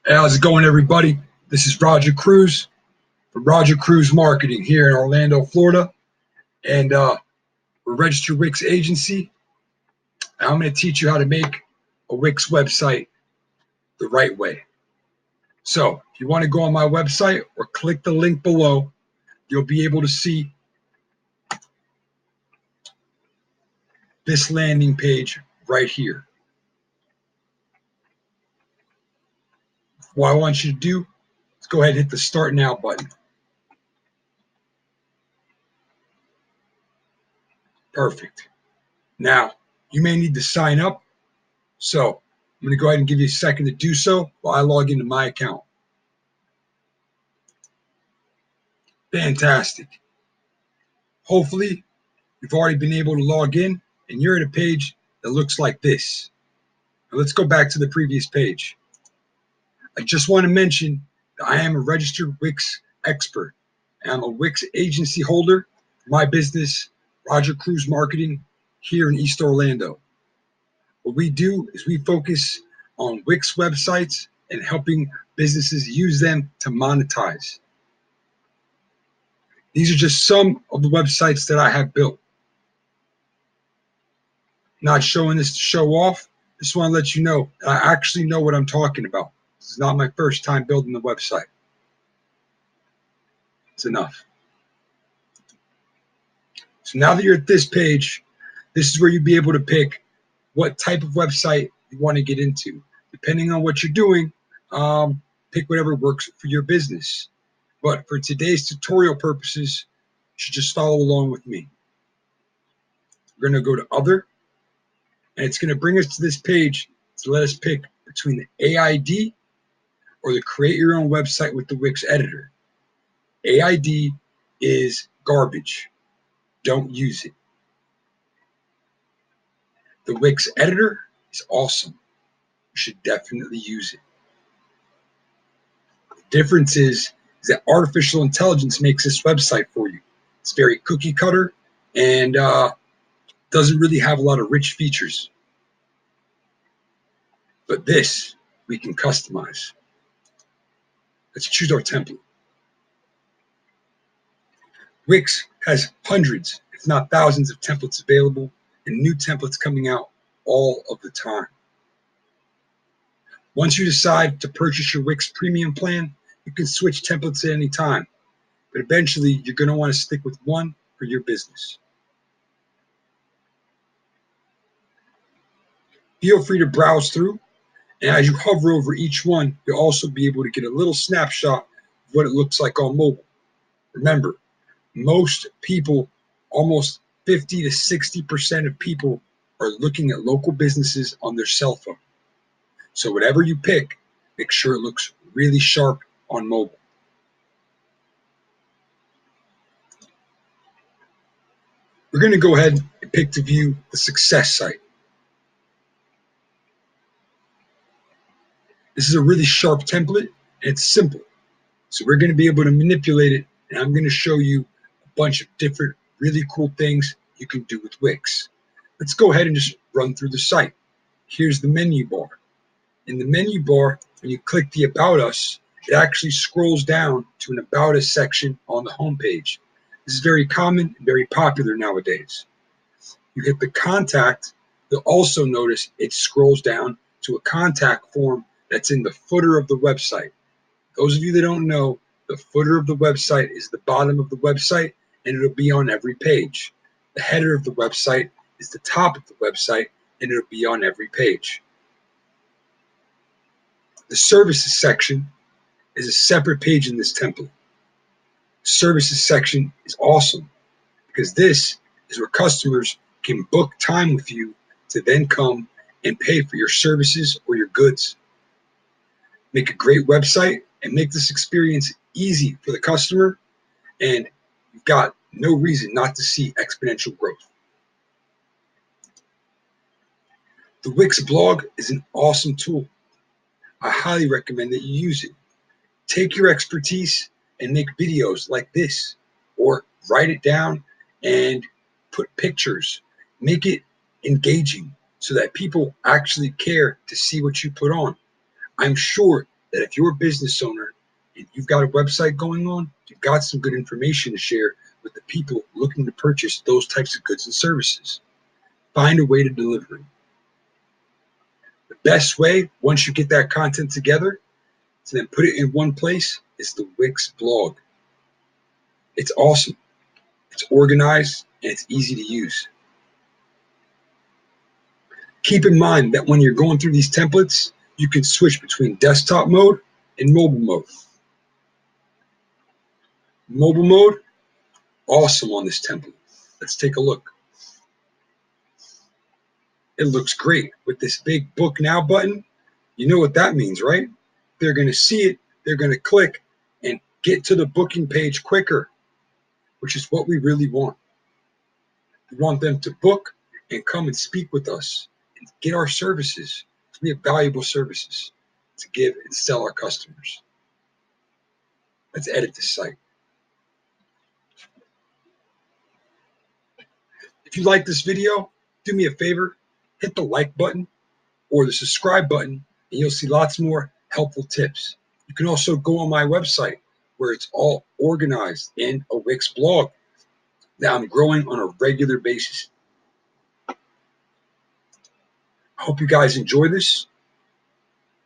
Hey, how's it going, everybody? This is Roger Cruz from Roger Cruz Marketing here in Orlando, Florida. And we're a registered Wix agency. And I'm going to teach you how to make a Wix website the right way. So if you want to go on my website or click the link below, you'll be able to see this landing page right here. What I want you to do is go ahead and hit the Start Now button. Perfect. Now, you may need to sign up. So I'm going to go ahead and give you a second to do so while I log into my account. Fantastic. Hopefully, you've already been able to log in and you're at a page that looks like this. Now let's go back to the previous page. I just want to mention that I am a registered Wix expert, and I'm a Wix agency holder for my business, Roger Cruz Marketing, here in East Orlando. What we do is we focus on Wix websites and helping businesses use them to monetize. These are just some of the websites that I have built. Not showing this to show off. Just want to let you know that I actually know what I'm talking about. This is not my first time building the website. It's enough. So now that you're at this page, this is where you'll be able to pick what type of website you want to get into. Depending on what you're doing, pick whatever works for your business. But for today's tutorial purposes, you should just follow along with me. We're going to go to Other, and it's going to bring us to this page to let us pick between the AID or the Create Your Own Website with the Wix Editor. AID is garbage. Don't use it. The Wix Editor is awesome. You should definitely use it. The difference is that artificial intelligence makes this website for you. It's very cookie cutter and doesn't really have a lot of rich features. But this we can customize. Let's choose our template. Wix has hundreds, if not thousands, of templates available and new templates coming out all of the time. Once you decide to purchase your Wix premium plan, you can switch templates at any time, but eventually you're going to want to stick with one for your business. Feel free to browse through, and as you hover over each one, you'll also be able to get a little snapshot of what it looks like on mobile. Remember, most people, almost 50 to 60% of people, are looking at local businesses on their cell phone. So whatever you pick, make sure it looks really sharp on mobile. We're going to go ahead and pick to view the success site. This is a really sharp template, and it's simple. So we're going to be able to manipulate it, and I'm going to show you a bunch of different really cool things you can do with Wix. Let's go ahead and just run through the site. Here's the menu bar. In the menu bar, when you click the About Us, it actually scrolls down to an About Us section on the home page. This is very common and very popular nowadays. You hit the Contact, you'll also notice it scrolls down to a contact form that's in the footer of the website. Those of you that don't know, the footer of the website is the bottom of the website, and it'll be on every page. The header of the website is the top of the website, and it'll be on every page. The Services section is a separate page in this template. The Services section is awesome because this is where customers can book time with you to then come and pay for your services or your goods. Make a great website and make this experience easy for the customer, and you've got no reason not to see exponential growth. The Wix Blog is an awesome tool. I highly recommend that you use it. Take your expertise and make videos like this, or write it down and put pictures. Make it engaging so that people actually care to see what you put on. I'm sure that if you're a business owner and you've got a website going on, you've got some good information to share with the people looking to purchase those types of goods and services. Find a way to deliver it. The best way, once you get that content together, to then put it in one place is the Wix blog. It's awesome. It's organized and it's easy to use. Keep in mind that when you're going through these templates, you can switch between desktop mode and mobile mode. Mobile mode, awesome on this template. Let's take a look. It looks great with this big book now button. You know what that means, right? They're going to see it, they're going to click and get to the booking page quicker, which is what we really want. We want them to book and come and speak with us and get our services. We have valuable services to give and sell our customers. Let's edit this site. If you like this video, do me a favor, hit the like button or the subscribe button, and you'll see lots more helpful tips. You can also go on my website where it's all organized in a Wix blog that I'm growing on a regular basis. I hope you guys enjoy this,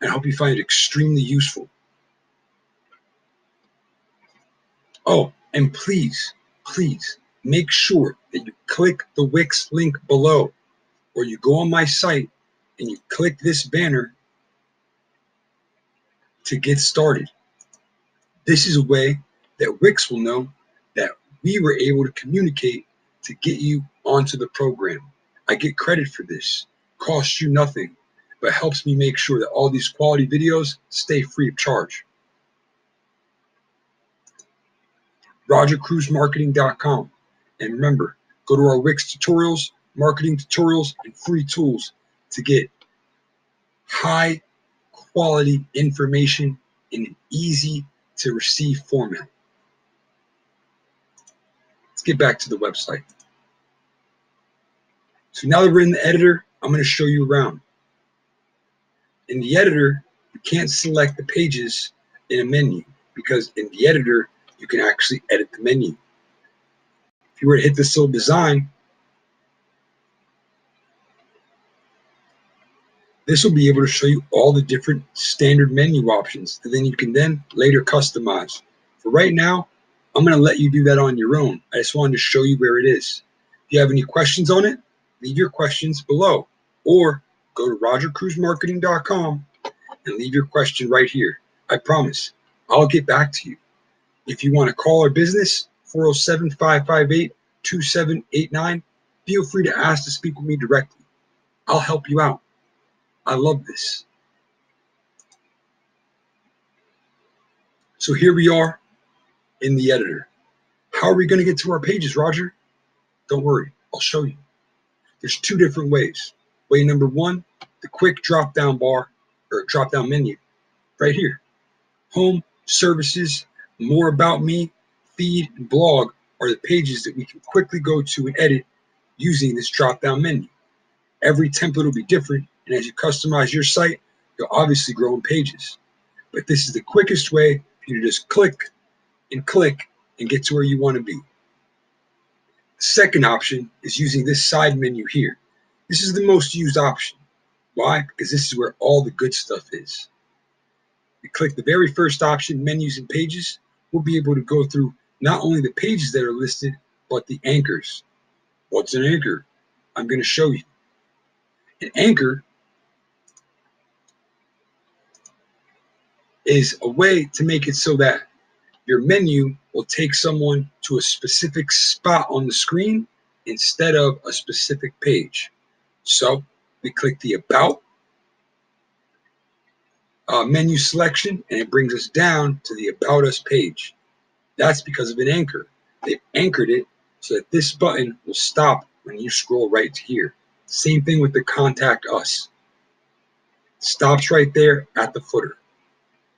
and I hope you find it extremely useful. Oh, and please, please make sure that you click the Wix link below, or you go on my site and you click this banner to get started. This is a way that Wix will know that we were able to communicate to get you onto the program. I get credit for this. Costs you nothing, but helps me make sure that all these quality videos stay free of charge. RogerCruzMarketing.com. And remember, go to our Wix tutorials, marketing tutorials, and free tools to get high quality information in an easy to receive format. Let's get back to the website. So now that we're in the editor, I'm going to show you around. In the editor, you can't select the pages in a menu because in the editor, you can actually edit the menu. If you were to hit this little design, this will be able to show you all the different standard menu options that then you can then later customize. For right now, I'm going to let you do that on your own. I just wanted to show you where it is. If you have any questions on it, leave your questions below or go to RogerCruzMarketing.com and leave your question right here. I promise I'll get back to you. If you want to call our business, 407-558-2789, feel free to ask to speak with me directly. I'll help you out. I love this. So here we are in the editor. How are we going to get to our pages, Roger? Don't worry, I'll show you. There's two different ways. Way number one, the quick drop-down bar or drop-down menu right here. Home, services, more about me, feed, and blog are the pages that we can quickly go to and edit using this drop-down menu. Every template will be different, and as you customize your site, you'll obviously grow in pages. But this is the quickest way for you to just click and get to where you want to be. The second option is using this side menu here. This is the most used option. Why? Because this is where all the good stuff is. You click the very first option, menus and pages, we'll be able to go through not only the pages that are listed, but the anchors. What's an anchor? I'm going to show you. An anchor is a way to make it so that your menu will take someone to a specific spot on the screen instead of a specific page. So we click the About menu selection, and it brings us down to the About Us page. That's because of an anchor. They've anchored it so that this button will stop when you scroll right to here. Same thing with the Contact Us. Stops right there at the footer.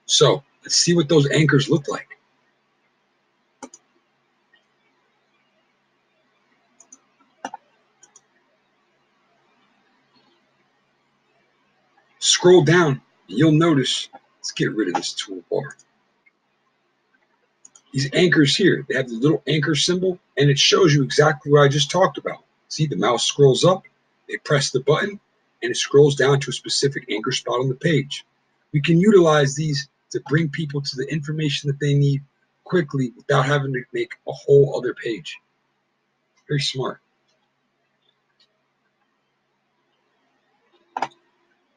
So let's see what those anchors look like. Scroll down, and you'll notice Let's get rid of this toolbar. These anchors here, they have the little anchor symbol, and it shows you exactly what I just talked about. See, the mouse scrolls up, they press the button, and it scrolls down to a specific anchor spot on the page. We can utilize these to bring people to the information that they need quickly without having to make a whole other page. Very smart.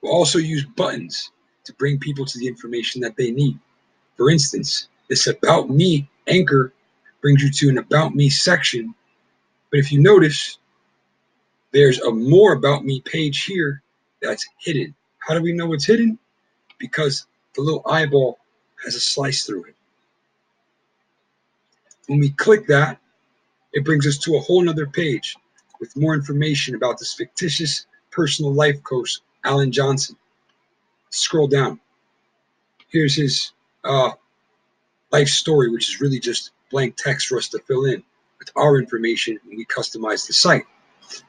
We'll also use buttons to bring people to the information that they need. For instance, this About Me anchor brings you to an About Me section, but if you notice, there's a More About Me page here that's hidden. How do we know it's hidden? Because the little eyeball has a slice through it. When we click that, it brings us to a whole nother page with more information about this fictitious personal life coach, Alan Johnson. Scroll down. Here's his life story, which is really just blank text for us to fill in with our information when we customize the site.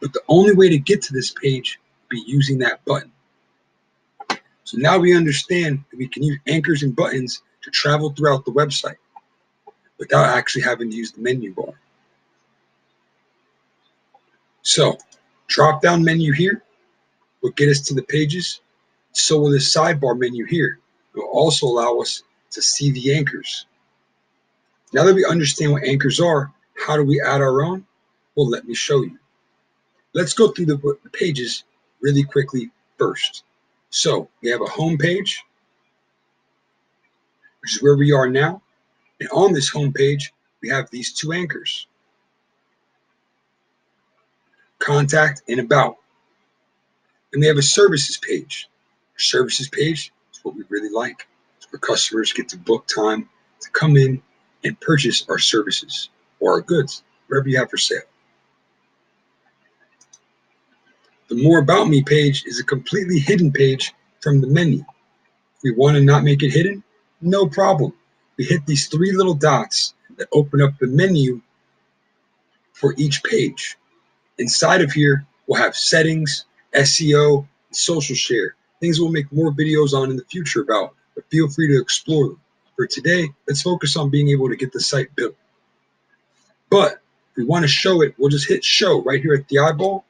But the only way to get to this page would be using that button. So now we understand that we can use anchors and buttons to travel throughout the website without actually having to use the menu bar. So, drop-down menu here will get us to the pages. So will this sidebar menu here. It will also allow us to see the anchors. Now that we understand what anchors are, how do we add our own? Well, let me show you. Let's go through the pages really quickly first. So we have a home page, which is where we are now. And on this home page, we have these two anchors, Contact and About. And we have a services page. Our services page is what we really like. It's where customers get to book time to come in and purchase our services or our goods, wherever you have for sale. The More About Me page is a completely hidden page from the menu. If we want to not make it hidden, no problem. We hit these three little dots that open up the menu for each page. Inside of here, we'll have settings, SEO, and social share, things we'll make more videos on in the future about, but feel free to explore them. For today, let's focus on being able to get the site built. But if we want to show it, we'll just hit show right here at the eyeball.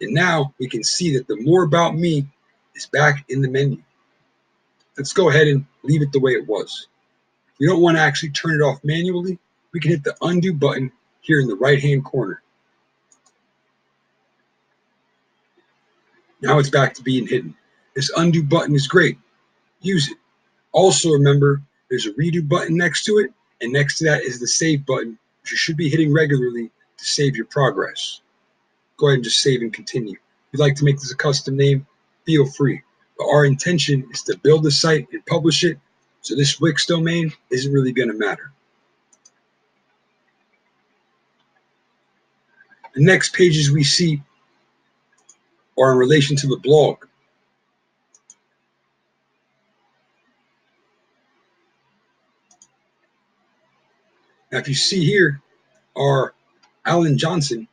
And now we can see that the More About Me is back in the menu. Let's go ahead and leave it the way it was. If we don't want to actually turn it off manually, we can hit the undo button here in the right-hand corner. Now it's back to being hidden. This undo button is great. Use it. Also remember, there's a redo button next to it, and next to that is the save button, which you should be hitting regularly to save your progress. Go ahead and just save and continue. If you'd like to make this a custom name, feel free. But our intention is to build the site and publish it, so this Wix domain isn't really going to matter. The next pages we see are in relation to the blog. Now, if you see here, our Alan Johnson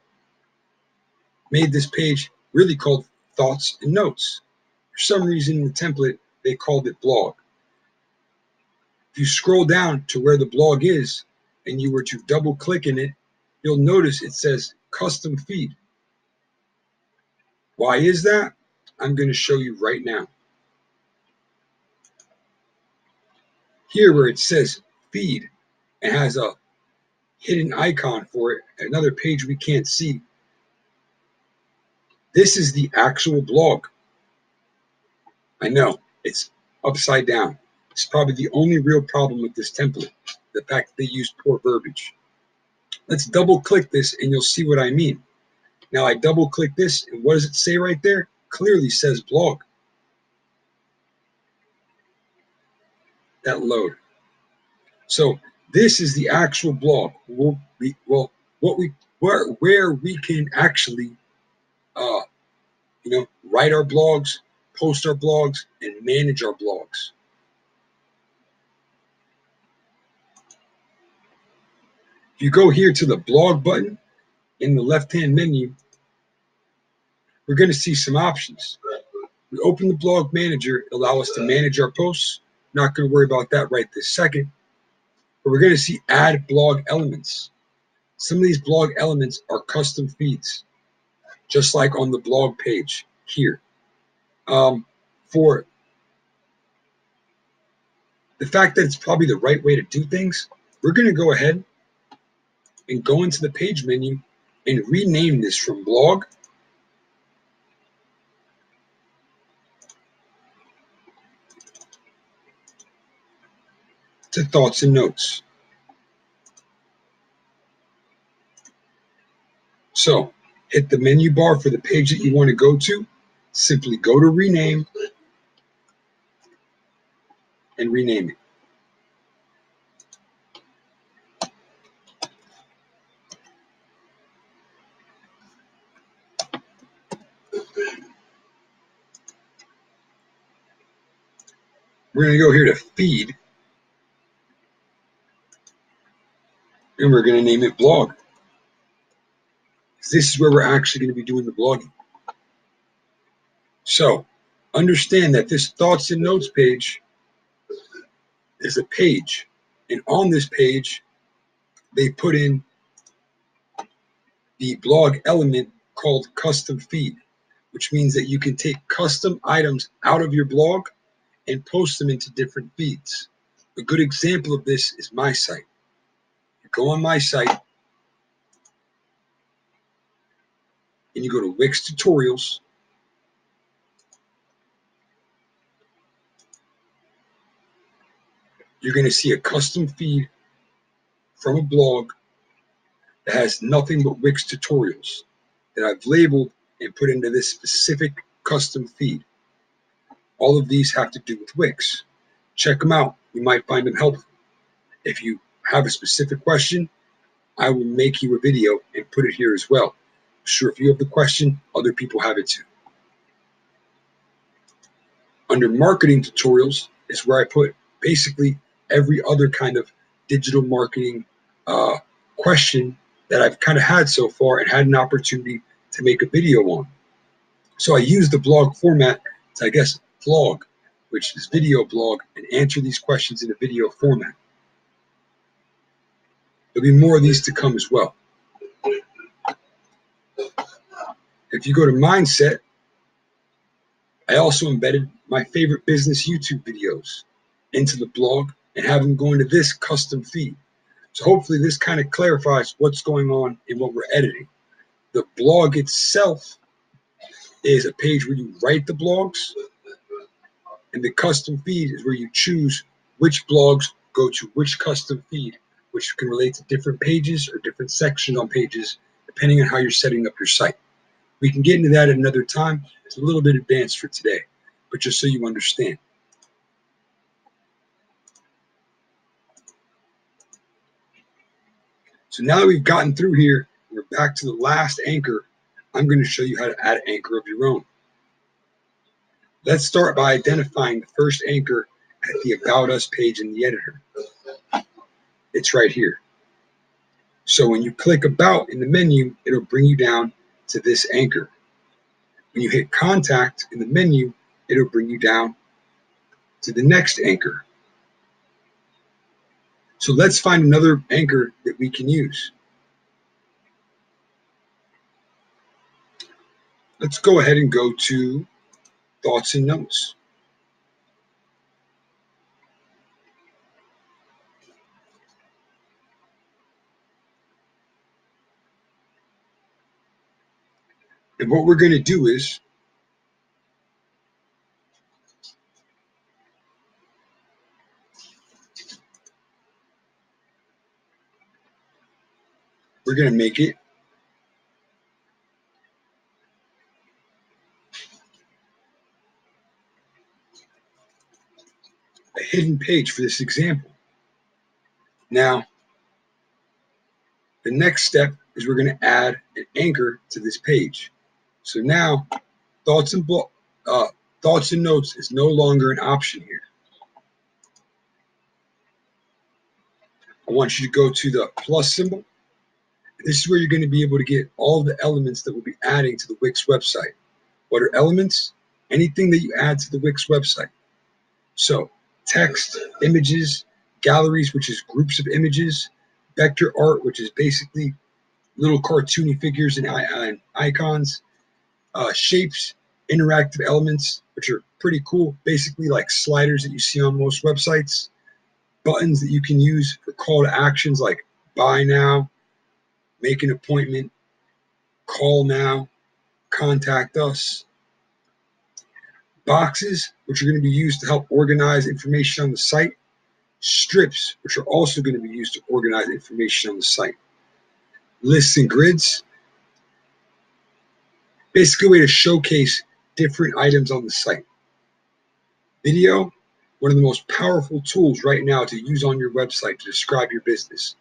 made this page really called Thoughts and Notes. For some reason in the template, they called it blog. If you scroll down to where the blog is and you were to double click in it, you'll notice it says custom feed. Why is that? I'm going to show you right now. Here where it says feed, it has a hidden icon for it, another page we can't see. This is the actual blog. I know, it's upside down. It's probably the only real problem with this template, the fact that they use poor verbiage. Let's double click this and you'll see what I mean. Now I double click this and what does it say right there? Clearly says blog. That load. So this is the actual blog. Where we can actually write our blogs, post our blogs, and manage our blogs. If you go here to the blog button in the left-hand menu, we're going to see some options. We open the blog manager, it allows us to manage our posts. Not going to worry about that right this second. But we're going to see add blog elements. Some of these blog elements are custom feeds, just like on the blog page here. For the fact that it's probably the right way to do things, we're going to go ahead and go into the page menu and rename this from blog to thoughts and notes. So hit the menu bar for the page that you want to go to. Simply go to rename and rename it. We're going to go here to feed, and we're going to name it blog. This is where we're actually going to be doing the blogging. So understand that this thoughts and notes page is a page, and on this page they put in the blog element called custom feed, which means that you can take custom items out of your blog and post them into different feeds. A good example of this is my site. You go on my site and you go to Wix tutorials. You're going to see a custom feed from a blog that has nothing but Wix tutorials that I've labeled and put into this specific custom feed. All of these have to do with Wix. Check them out. You might find them helpful. If you have a specific question, I will make you a video and put it here as well. I'm sure if you have the question, other people have it too. Under marketing tutorials is where I put basically every other kind of digital marketing question that I've kind of had so far and had an opportunity to make a video on. So I use the blog format to, I guess, vlog, which is video blog, and answer these questions in a video format. There'll be more of these to come as well. If you go to mindset, I also embedded my favorite business YouTube videos into the blog and have them go into this custom feed. So hopefully this kind of clarifies what's going on in what we're editing. The blog itself is a page where you write the blogs, and the custom feed is where you choose which blogs go to which custom feed, which can relate to different pages or different sections on pages, depending on how you're setting up your site. We can get into that at another time. It's a little bit advanced for today, but just so you understand. So now that we've gotten through here, we're back to the last anchor. I'm going to show you how to add an anchor of your own. Let's start by identifying the first anchor at the About Us page in the editor. It's right here. So when you click About in the menu, it'll bring you down to this anchor. When you hit Contact in the menu, it'll bring you down to the next anchor. So let's find another anchor that we can use. Let's go ahead and go to Thoughts and Notes. And what we're going to do is we're going to make it a hidden page for this example. Now, the next step is we're going to add an anchor to this page. So now, Thoughts and Notes is no longer an option here. I want you to go to the plus symbol. This is where you're going to be able to get all the elements that we'll be adding to the Wix website. What are elements? anything that you add to the Wix website. So text, images, galleries, which is groups of images, vector art, which is basically little cartoony figures and icons, shapes, interactive elements, which are pretty cool, basically like sliders that you see on most websites, buttons that you can use for call to actions like buy now, make an appointment, call now, contact us, boxes, which are going to be used to help organize information on the site, strips, which are also going to be used to organize information on the site, lists and grids, basically a way to showcase different items on the site. Video, one of the most powerful tools right now to use on your website to describe your business.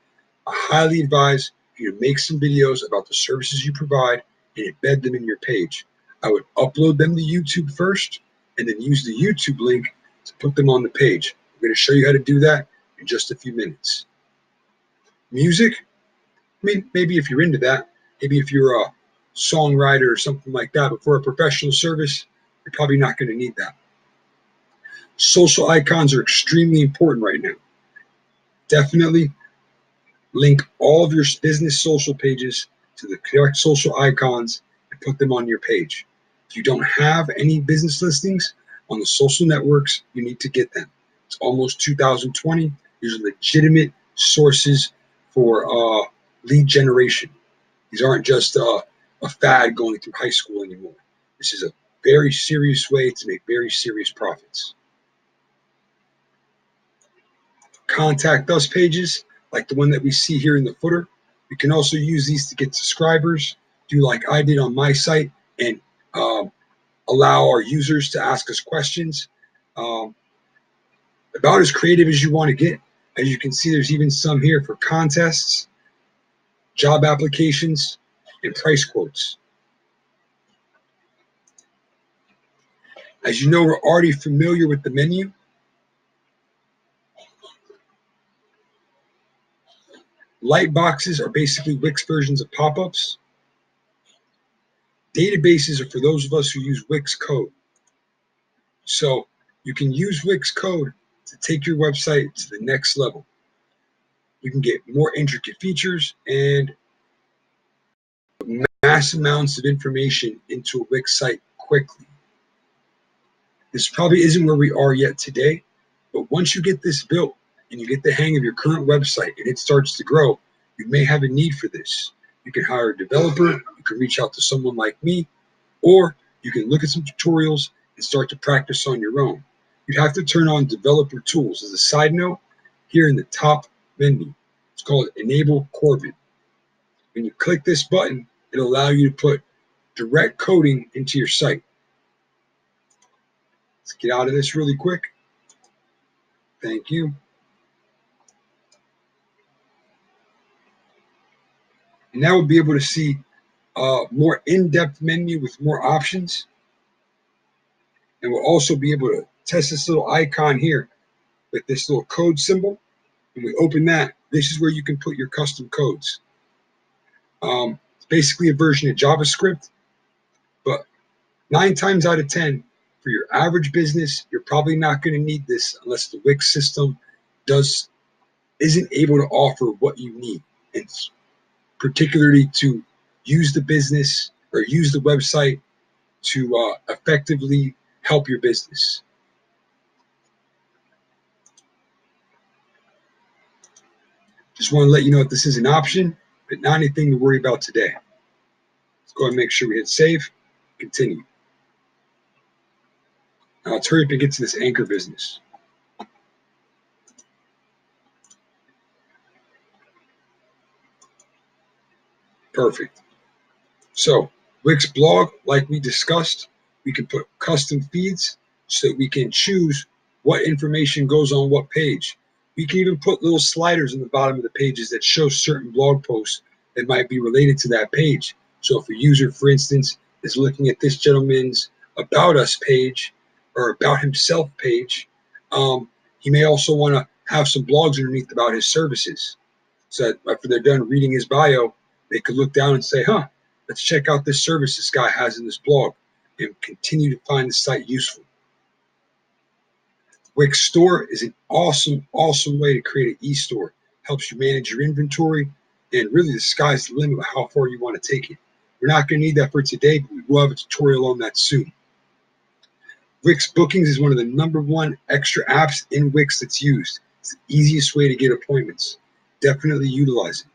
I highly advise you to make some videos about the services you provide and embed them in your page. I would upload them to YouTube first and then use the YouTube link to put them on the page. I'm going to show you how to do that in just a few minutes. Music, I mean, maybe if you're into that, maybe if you're a songwriter or something like that, but for a professional service, you're probably not going to need that. Social icons are extremely important right now. Definitely link all of your business social pages to the correct social icons and put them on your page. If you don't have any business listings on the social networks, you need to get them. It's almost 2020. These are legitimate sources for lead generation. These aren't just a fad going through high school anymore. This is a very serious way to make very serious profits. Contact us pages, like the one that we see here in the footer. We can also use these to get subscribers, do like I did on my site, and allow our users to ask us questions. About as creative as you want to get. As you can see, there's even some here for contests, job applications, and price quotes. As you know, we're already familiar with the menu. Light boxes are basically Wix versions of pop-ups. Databases are for those of us who use Wix code. So you can use Wix code to take your website to the next level. You can get more intricate features and mass amounts of information into a Wix site quickly. This probably isn't where we are yet today, but once you get this built and you get the hang of your current website and it starts to grow, you may have a need for this. You can hire a developer, you can reach out to someone like me, or you can look at some tutorials and start to practice on your own. You'd have to turn on developer tools. As a side note, here in the top menu, it's called Enable Corbin. When you click this button, it'll allow you to put direct coding into your site. Let's get out of this really quick. Thank you. And now we'll be able to see a more in-depth menu with more options. And we'll also be able to test this little icon here with this little code symbol. When we open that, this is where you can put your custom codes. It's basically a version of JavaScript, but 9 times out of 10, for your average business, you're probably not going to need this unless the Wix system isn't able to offer what you need. It's particularly to use the business or use the website to effectively help your business. Just want to let you know that this is an option, but not anything to worry about today. Let's go ahead and make sure we hit save, continue. Now let's hurry up and get to this anchor business. Perfect. So Wix Blog, like we discussed, we can put custom feeds so that we can choose what information goes on what page. We can even put little sliders in the bottom of the pages that show certain blog posts that might be related to that page. So if a user, for instance, is looking at this gentleman's About Us page or About Himself page, he may also want to have some blogs underneath about his services. So that after they're done reading his bio, they could look down and say, let's check out this service this guy has in this blog. and continue to find the site useful. Wix Store is an awesome way to create an e-store. Helps you manage your inventory, and really the sky's the limit of how far you want to take it. We're not going to need that for today, but we will have a tutorial on that soon. Wix Bookings is one of the #1 extra apps in Wix that's used. It's the easiest way to get appointments. Definitely utilize it.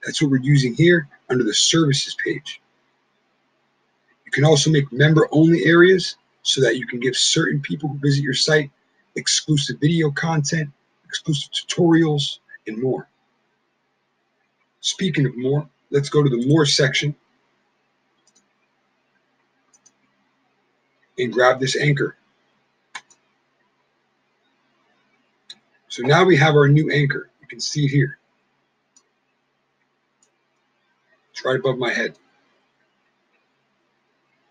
That's what we're using here under the services page. You can also make member-only areas so that you can give certain people who visit your site exclusive video content, exclusive tutorials, and more. Speaking of more, let's go to the More section and grab this anchor. So now we have our new anchor. You can see it here. It's right above my head.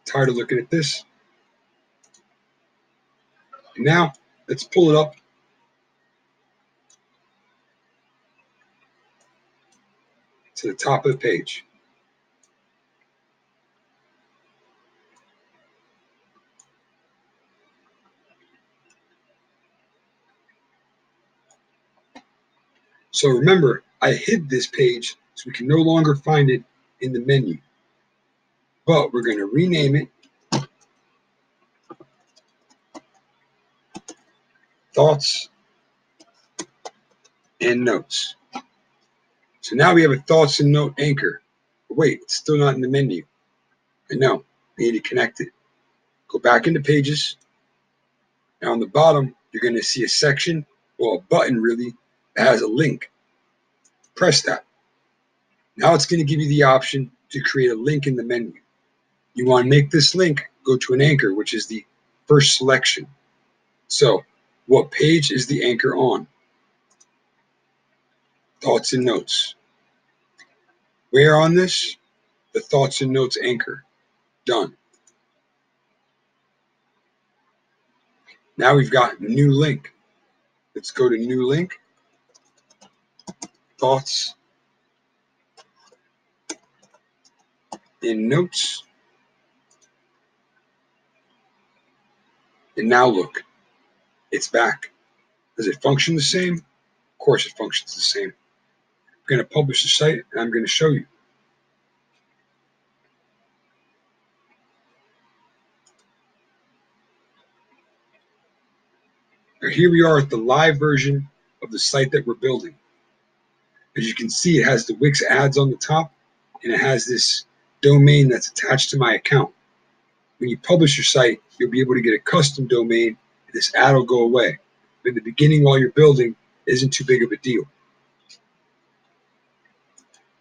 Tired of looking at this? And now, let's pull it up to the top of the page. So remember, I hid this page so we can no longer find it in the menu. But we're going to rename it Thoughts and Notes. So now we have a Thoughts and Note anchor. But wait, it's still not in the menu. I know, we need to connect it. Go back into Pages. Now on the bottom, you're going to see a section, well, a button really, that has a link. Press that. Now it's going to give you the option to create a link in the menu. You want to make this link go to an anchor, which is the first selection. So, what page is the anchor on? Thoughts and Notes. Where on this? The Thoughts and Notes anchor. Done. Now we've got new link. Let's go to new link. Thoughts and Notes. And now look, it's back. Does it function the same? Of course it functions the same. I'm going to publish the site and I'm going to show you. Now here we are at the live version of the site that we're building. As you can see, it has the Wix ads on the top and it has this domain that's attached to my account. When you publish your site, you'll be able to get a custom domain and this ad will go away. But in the beginning, while you're building, it isn't too big of a deal.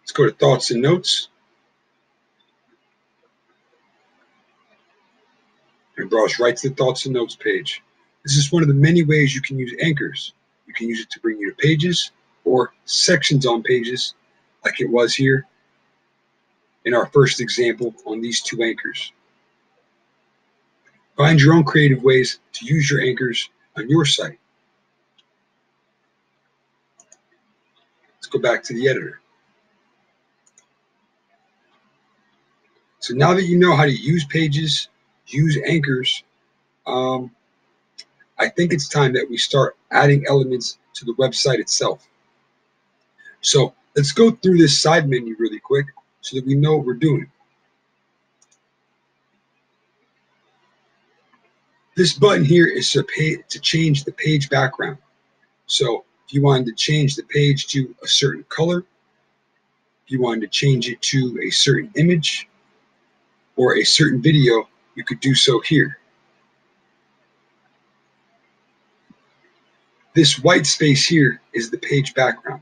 Let's go to Thoughts and Notes. And browse right to the Thoughts and Notes page. This is one of the many ways you can use anchors. You can use it to bring you to pages or sections on pages, like it was here in our first example on these two anchors. Find your own creative ways to use your anchors on your site. Let's go back to the editor. So now that you know how to use pages, use anchors, I think it's time that we start adding elements to the website itself. So let's go through this side menu really quick so that we know what we're doing. This button here is to change the page background. So if you wanted to change the page to a certain color, if you wanted to change it to a certain image or a certain video, you could do so here. This white space here is the page background.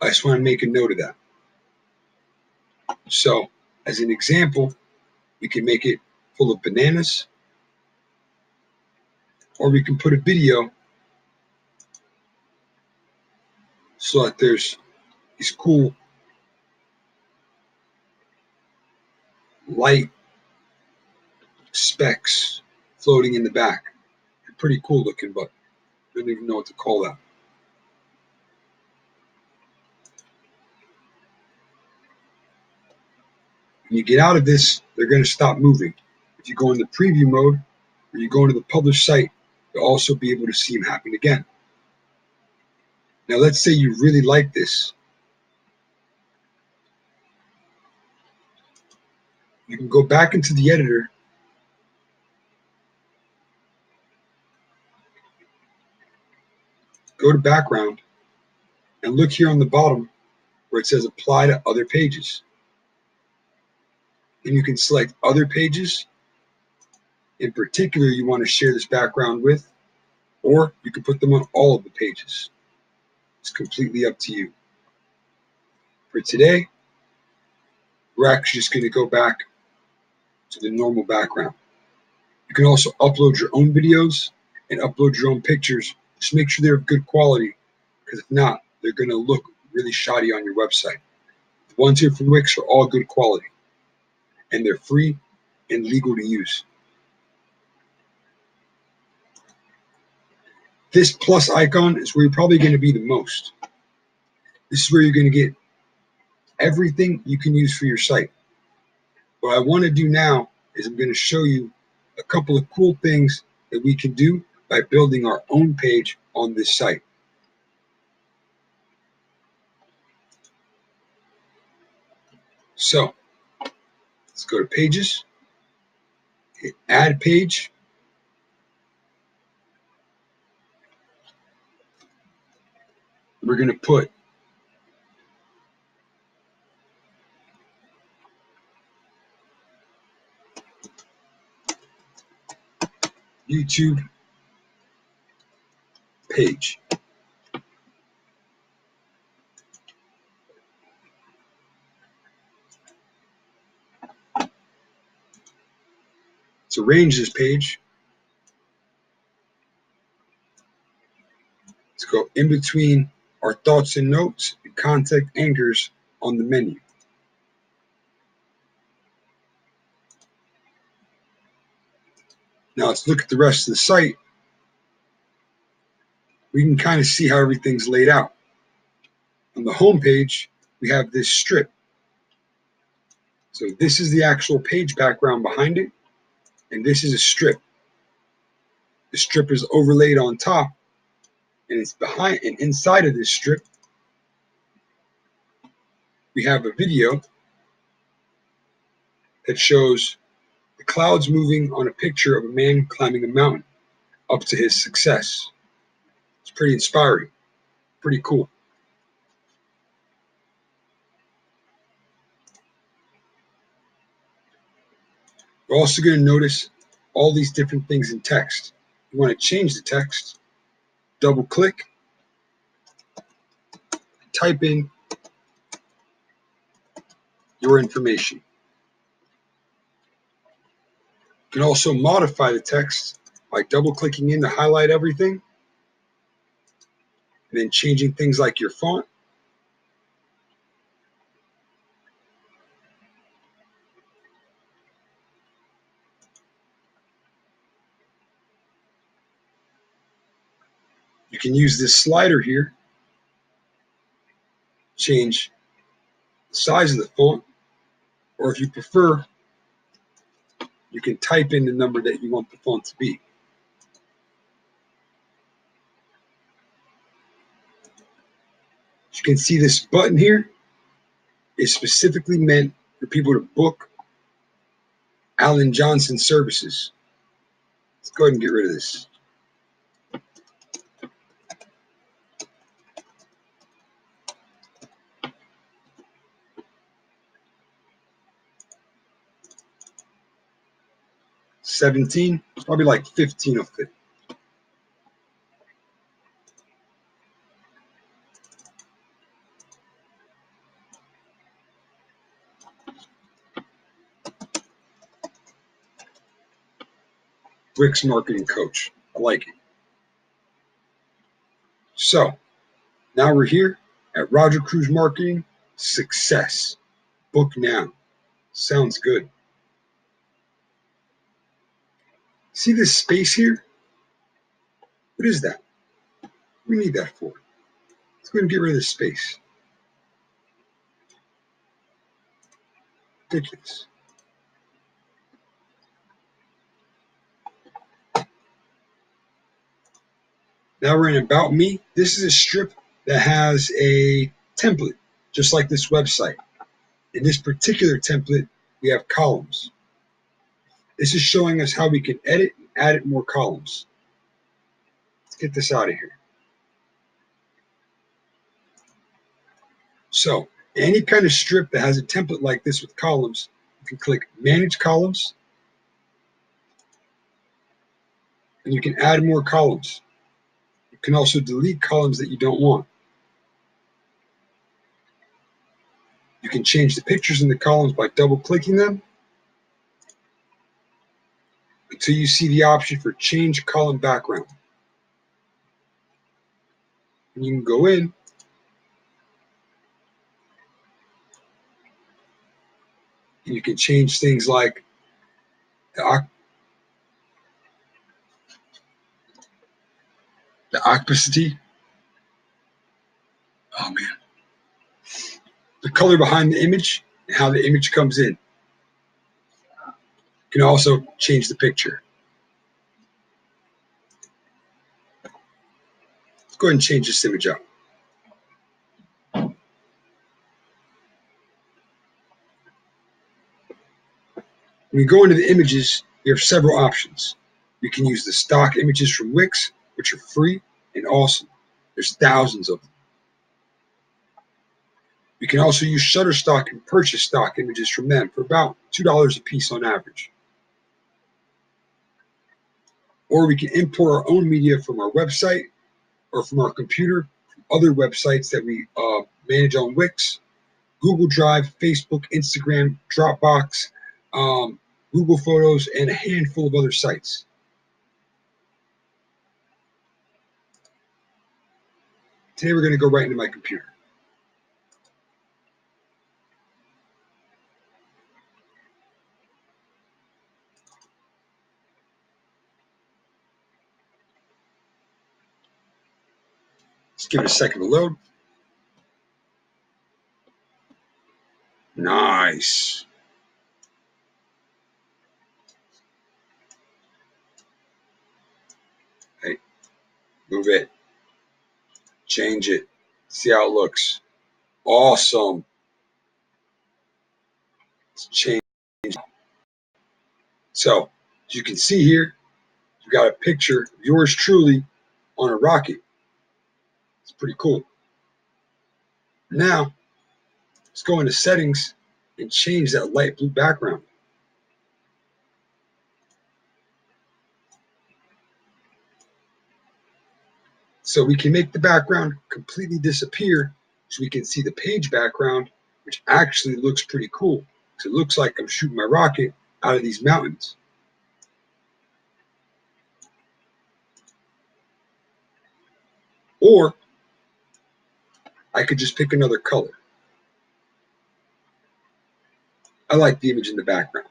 I just want to make a note of that. So as an example, we can make it full of bananas, or we can put a video so that there's these cool light specks floating in the back. They're pretty cool looking, but I don't even know what to call that. When you get out of this, they're going to stop moving. If If you go into preview mode, or you go into the published site, you'll also be able to see them happen again. Now let's say you really like this. You can go back into the editor, go to background, and look here on the bottom where it says apply to other pages. And you can select other pages in particular you want to share this background with, or you can put them on all of the pages. It's completely up to you. For today, we're actually just going to go back to the normal background. You can also upload your own videos and upload your own pictures. Just make sure they're of good quality, because if not, they're going to look really shoddy on your website. The ones here from Wix are all good quality, and they're free and legal to use. This plus icon is where you're probably going to be the most. This is where you're going to get everything you can use for your site. What I want to do now is I'm going to show you a couple of cool things that we can do by building our own page on this site. So let's go to pages, hit add page. We're going to put YouTube page. Let's arrange this page. Let's go in between our thoughts and notes and contact anchors on the menu. Now let's look at the rest of the site. We can kind of see how everything's laid out. On the home page, we have this strip. So this is the actual page background behind it, and this is a strip. The strip is overlaid on top, and it's behind and inside of this strip, we have a video that shows the clouds moving on a picture of a man climbing a mountain up to his success. It's pretty inspiring, pretty cool. We're also going to notice all these different things in text. You want to change the text, double click, type in your information. You can also modify the text by double clicking in to highlight everything, and then changing things like your font. You can use this slider here, change the size of the font, or if you prefer, you can type in the number that you want the font to be. As you can see, this button here is specifically meant for people to book Alan Johnson services. Let's go ahead and get rid of this. $17, probably like 15 will fit. Wix Marketing Coach. I like it. So now we're here at Roger Cruz Marketing Success. Book now. Sounds good. See this space here? What is that? We need that for. Let's go ahead and get rid of this space. Ridiculous. Now we're in About Me. This is a strip that has a template, just like this website. In this particular template, we have columns. This is showing us how we can edit and add more columns. Let's get this out of here. So any kind of strip that has a template like this with columns, you can click Manage Columns, and you can add more columns. You can also delete columns that you don't want. You can change the pictures in the columns by double-clicking them until you see the option for Change Column Background. And you can go in and you can change things like the opacity, oh man, the color behind the image, and how the image comes in. You can also change the picture. Let's go ahead and change this image out. When you go into the images, you have several options. You can use the stock images from Wix, which are free and awesome. There's thousands of them. You can also use Shutterstock and purchase stock images from them for about $2 a piece on average. Or we can import our own media from our website or from our computer, from other websites that we manage on Wix, Google Drive, Facebook, Instagram, Dropbox, Google Photos, and a handful of other sites. Today we're going to go right into my computer. Let's give it a second to load. Nice. Hey, move it. Change it. See how it looks. Awesome. Let's change. So, as you can see here, you got a picture of yours truly on a rocket. It's pretty cool. Now, let's go into settings and change that light blue background. So we can make the background completely disappear so we can see the page background, which actually looks pretty cool. So it looks like I'm shooting my rocket out of these mountains. Or I could just pick another color. I like the image in the background.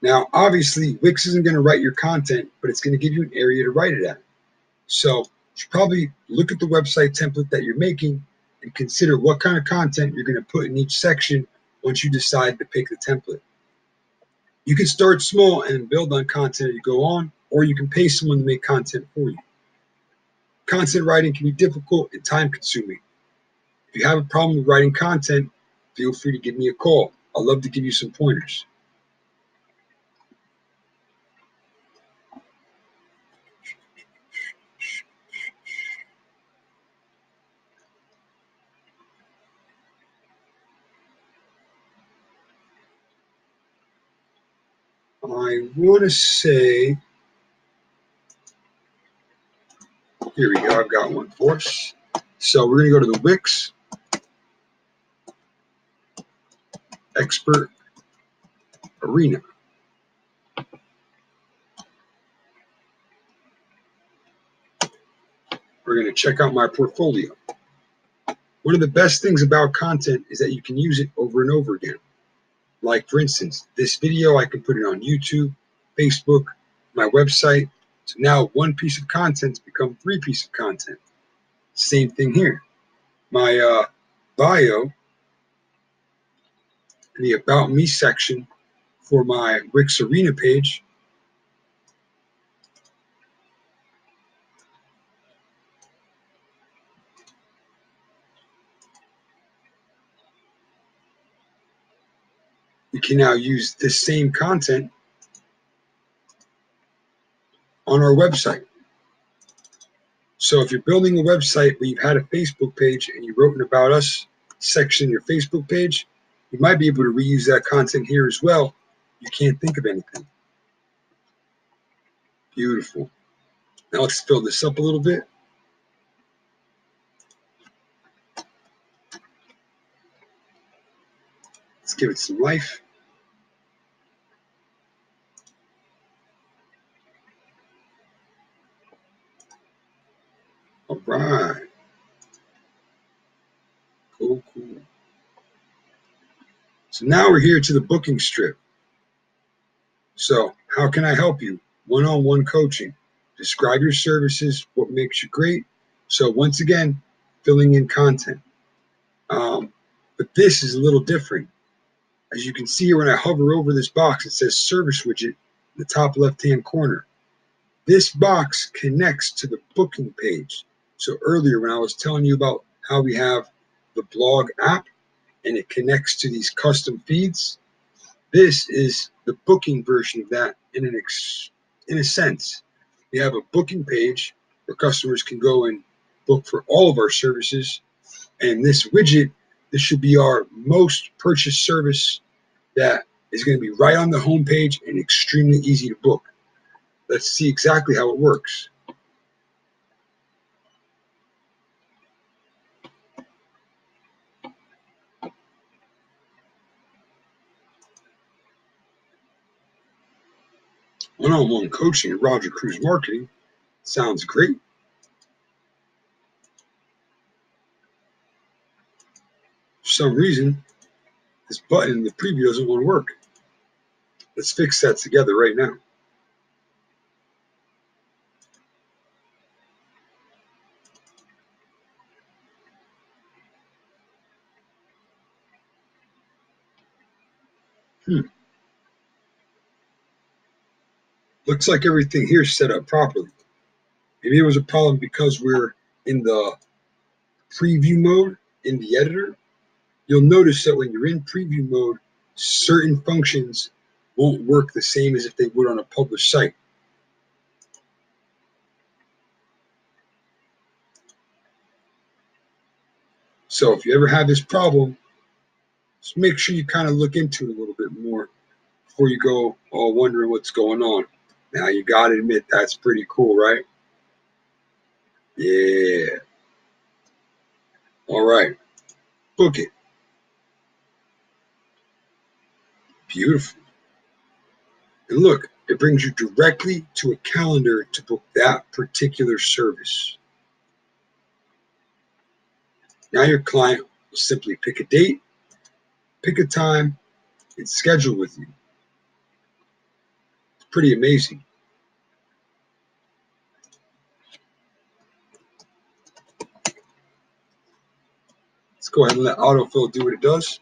Now, obviously, Wix isn't going to write your content, but it's going to give you an area to write it at. So you should probably look at the website template that you're making and consider what kind of content you're going to put in each section once you decide to pick the template. You can start small and build on content as you go on, or you can pay someone to make content for you. Content writing can be difficult and time-consuming. If you have a problem with writing content, feel free to give me a call. I'd love to give you some pointers. I want to say, here we go, I've got one for us. So we're going to go to the Wix Expert Arena. We're going to check out my portfolio. One of the best things about content is that you can use it over and over again. Like, for instance, this video, I can put it on YouTube, Facebook, my website. So now one piece of content's become 3 pieces of content. Same thing here. My bio in the About Me section for my Wix Arena page. We can now use this same content on our website. So if you're building a website where you've had a Facebook page and you wrote an About Us section in your Facebook page, you might be able to reuse that content here as well. You can't think of anything. Beautiful. Now let's fill this up a little bit. Let's give it some life. All right. Cool, cool. So now we're here to the booking strip. So how can I help you? One-on-one coaching. Describe your services, what makes you great. So once again, filling in content. But this is a little different. As you can see here, when I hover over this box, it says service widget in the top left-hand corner. This box connects to the booking page. So earlier when I was telling you about how we have the blog app and it connects to these custom feeds, this is the booking version of that in a sense. We have a booking page where customers can go and book for all of our services. And this widget, this should be our most purchased service that is going to be right on the home page and extremely easy to book. Let's see exactly how it works. One-on-one coaching at Roger Cruz Marketing sounds great. For some reason, this button in the preview doesn't want to work. Let's fix that together right now. Looks like everything here is set up properly. Maybe it was a problem because we're in the preview mode in the editor. You'll notice that when you're in preview mode, certain functions won't work the same as if they would on a published site. So if you ever have this problem, just make sure you kind of look into it a little bit more before you go all wondering what's going on. Now you gotta admit that's pretty cool, right? Yeah. All right. Book it. Beautiful. And look, it brings you directly to a calendar to book that particular service. Now your client will simply pick a date, pick a time, and schedule with you. It's pretty amazing. Let's go ahead and let autofill do what it does.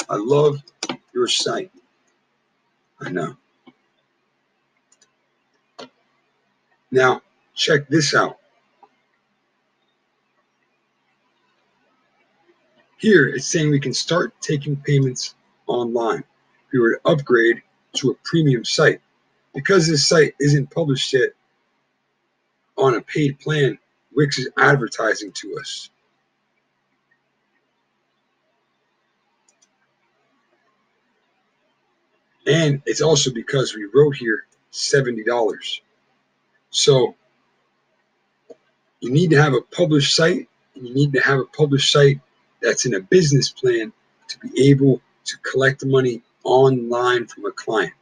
I love your site. I know. Now, check this out. Here, it's saying we can start taking payments online. If we were to upgrade to a premium site. Because this site isn't published yet on a paid plan, Wix is advertising to us. And it's also because we wrote here $70. So you need to have a published site, and you need to have a published site that's in a business plan to be able to collect money online from a client.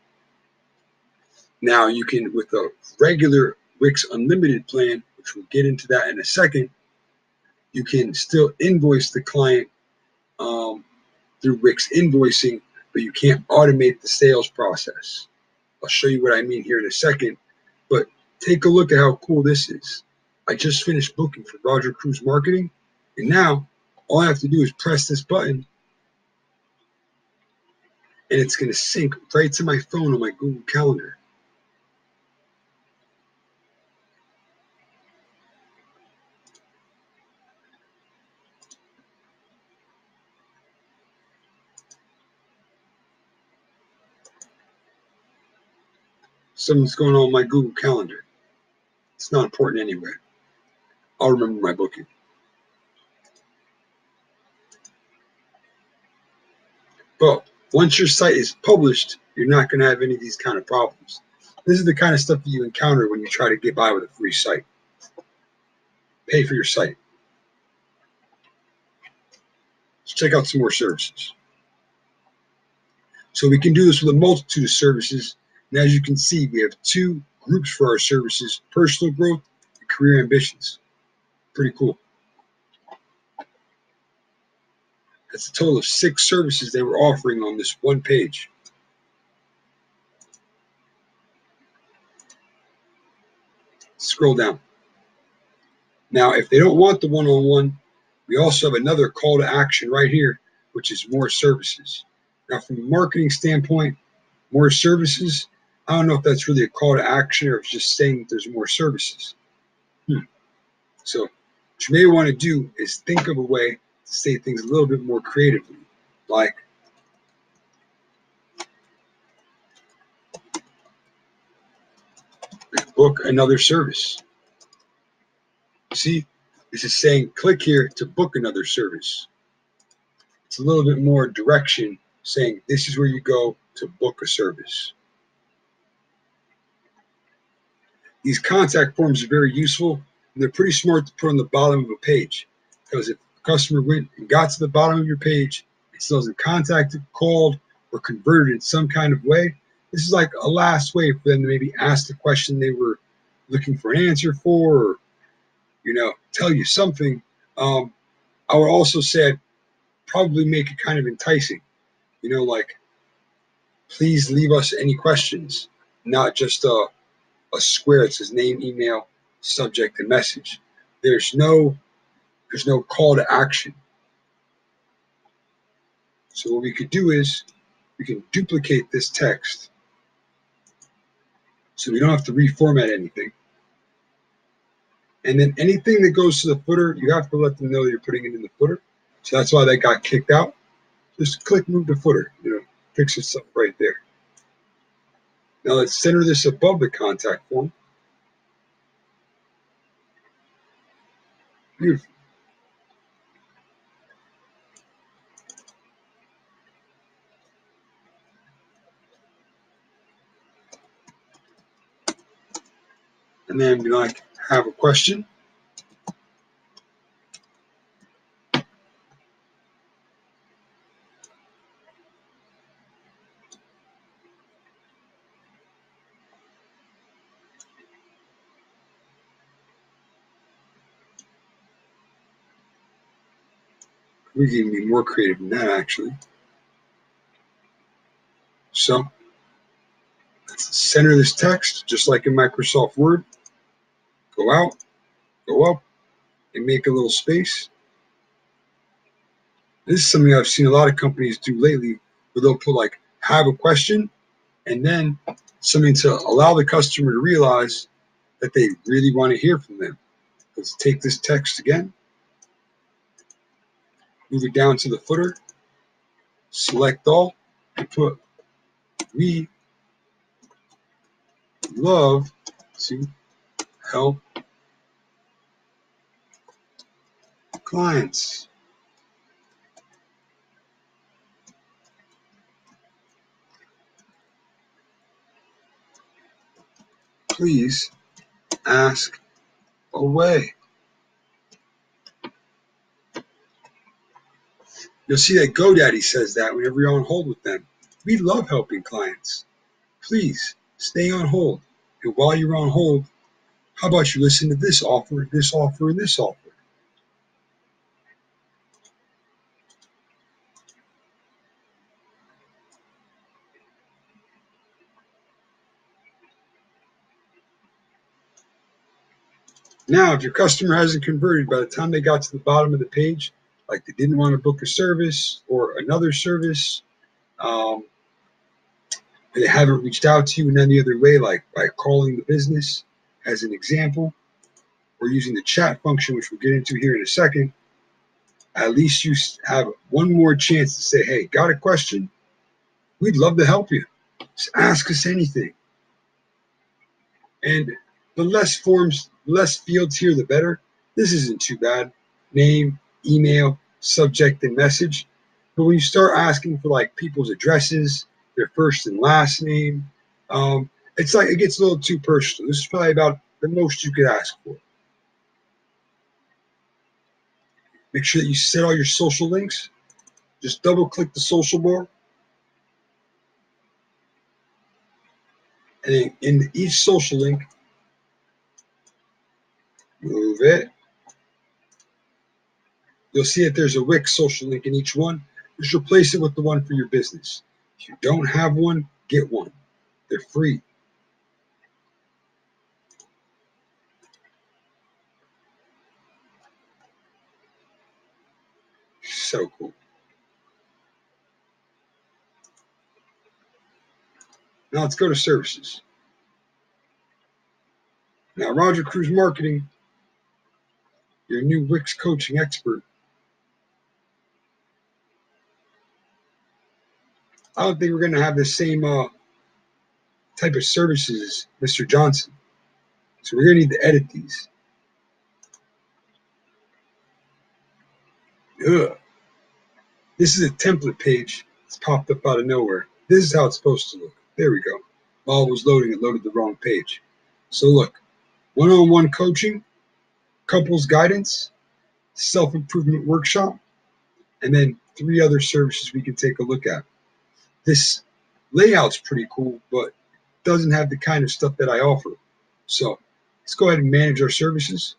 Now you can, with a regular Wix Unlimited plan, which we'll get into that in a second, you can still invoice the client through Wix invoicing, but you can't automate the sales process. I'll show you what I mean here in a second, but take a look at how cool this is. I just finished booking for Roger Cruz Marketing, and now All I have to do is press this button, and it's going to sync right to my phone on my Google Calendar. Something's going on my Google Calendar. It's not important anyway. I'll remember my booking. But once your site is published, you're not going to have any of these kind of problems. This is the kind of stuff that you encounter when you try to get by with a free site. Pay for your site. Let's check out some more services. So we can do this with a multitude of services. And as you can see, we have two groups for our services: personal growth and career ambitions. Pretty cool. That's a total of 6 services they were offering on this one page. Scroll down. Now, if they don't want the one-on-one, we also have another call to action right here, which is more services. Now, from a marketing standpoint, more services, I don't know if that's really a call to action or if it's just saying that there's more services. So what you may want to do is think of a way to say things a little bit more creatively, like book another service. See, this is saying click here to book another service. It's a little bit more direction saying this is where you go to book a service. These contact forms are very useful, and they're pretty smart to put on the bottom of a page, because if a customer went and got to the bottom of your page and still hasn't contacted, called, or converted in some kind of way, this is like a last way for them to maybe ask the question they were looking for an answer for, or tell you something. I would also say I'd probably make it kind of enticing, like, please leave us any questions, not just a square that says name, email, subject, and message. There's no call to action. So what we could do is we can duplicate this text so we don't have to reformat anything. And then anything that goes to the footer, you have to let them know you're putting it in the footer. So that's why they got kicked out. Just click move to footer, fix itself right there. Now let's center this above the contact form. Beautiful. And then be like, have a question. We can be more creative than that, actually. So let's center this text just like in Microsoft Word. Go out, go up, and make a little space. This is something I've seen a lot of companies do lately, where they'll put like, have a question, and then something to allow the customer to realize that they really want to hear from them. Let's take this text again, move it down to the footer, select all, and put, we love to help clients. Please ask away. You'll see that GoDaddy says that whenever you're on hold with them. We love helping clients. Please stay on hold. And while you're on hold, how about you listen to this offer, this offer, and this offer? Now, if your customer hasn't converted by the time they got to the bottom of the page, like they didn't want to book a service or another service. Um, they haven't reached out to you in any other way, like by calling the business, as an example, or using the chat function, which we'll get into here in a second. At least you have one more chance to say, hey, got a question? We'd love to help you. Just ask us anything. And the less forms, less fields here, the better. This isn't too bad. Name, email, subject, and message. But when you start asking for like people's addresses, their first and last name, it's like it gets a little too personal. This is probably about the most you could ask for. Make sure that you set all your social links. Just double click the social bar. And then in each social link, move it. You'll see that there's a Wix social link in each one. Just replace it with the one for your business. If you don't have one, get one. They're free. So cool. Now let's go to services. Now, Roger Cruz Marketing, your new Wix coaching expert. I don't think we're going to have the same type of services as Mr. Johnson. So we're going to need to edit these. Ugh. This is a template page. It's popped up out of nowhere. This is how it's supposed to look. There we go. While it was loading, it loaded the wrong page. So look, one-on-one coaching, couples guidance, self-improvement workshop, and then 3 other services we can take a look at. This layout's pretty cool, but doesn't have the kind of stuff that I offer. So let's go ahead and manage our services.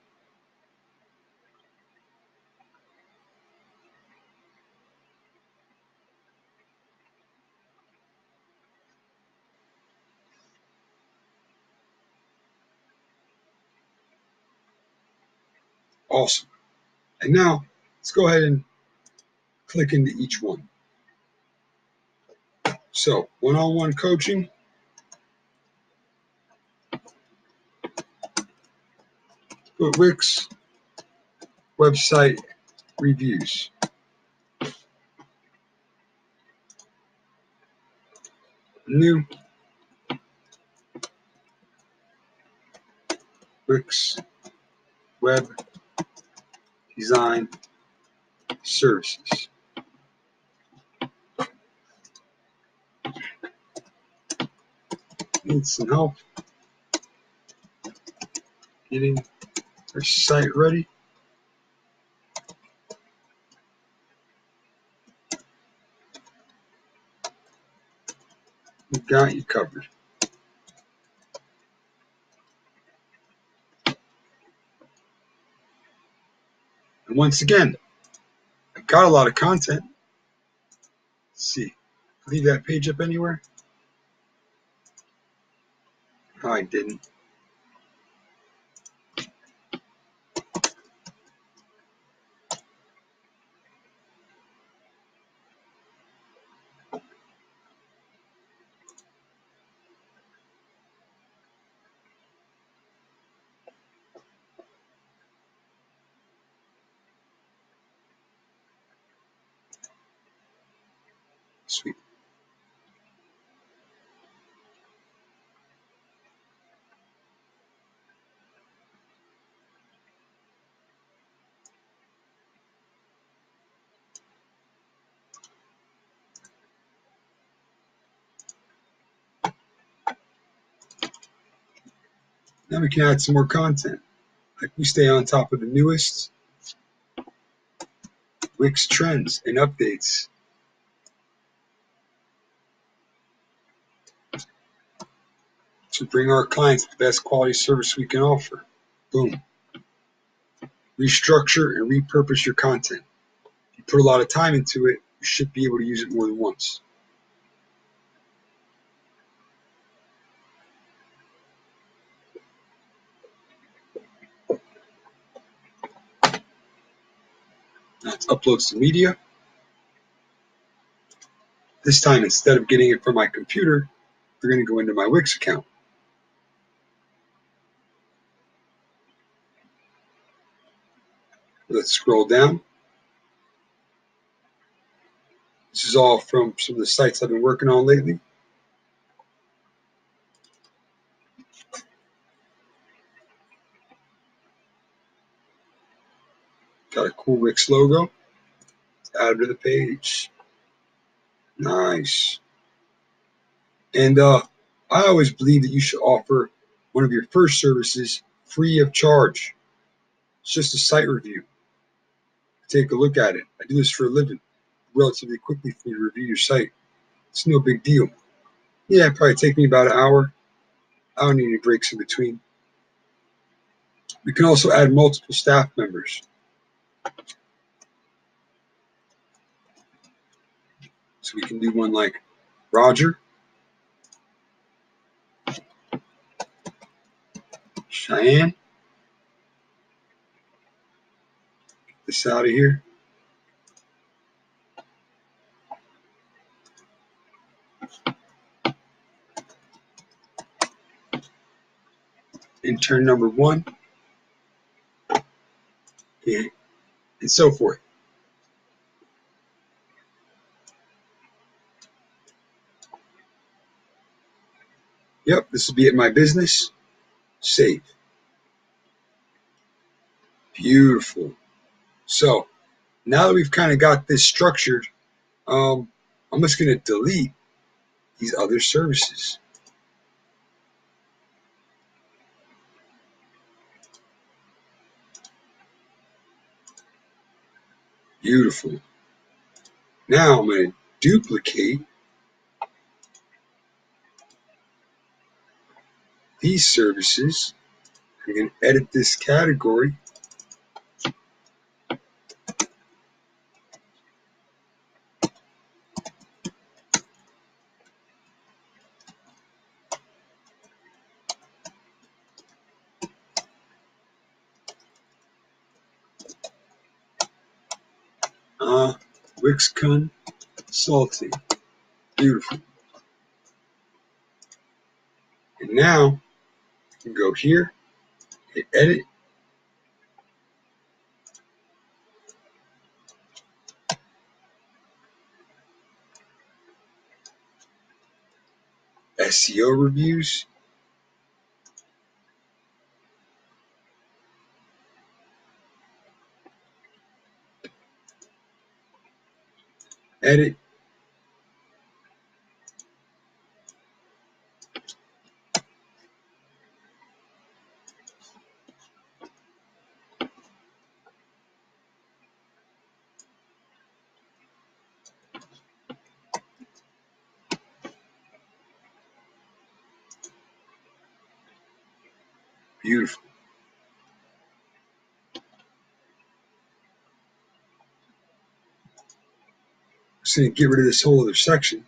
Awesome. And now let's go ahead and click into each one. So one-on-one coaching, put Wix website reviews. New Wix web design services. Need some help getting our site ready. We got you covered. And once again, I got a lot of content. Let's see. Leave that page up anywhere? No, I didn't. Sweet. Now we can add some more content. Like we stay on top of the newest Wix trends and updates. To bring our clients the best quality service we can offer. Boom. Restructure and repurpose your content. If you put a lot of time into it, you should be able to use it more than once. Now Let's upload some media. This time, instead of getting it from my computer, we're going to go into my Wix account. Let's scroll down. This is all from some of the sites I've been working on lately. Got a cool Wix logo. Let's add it to the page. Nice. And I always believe that you should offer one of your first services free of charge. It's just a site review. Take a look at it. I do this for a living. Relatively quickly for you to review your site. It's no big deal. Yeah, it'd probably take me about an hour. I don't need any breaks in between. We can also add multiple staff members. So we can do one like Roger, Cheyenne. Get this out of here. Intern number 1. And so forth. Yep, this will be at my business. Save. Beautiful. So now that we've kind of got this structured, I'm just going to delete these other services. Beautiful. Now I'm going to duplicate these services. I'm going to edit this category. Wix Consulting. Beautiful. And now you can go here, hit edit. SEO reviews. Edit. Beautiful. Just going to get rid of this whole other section.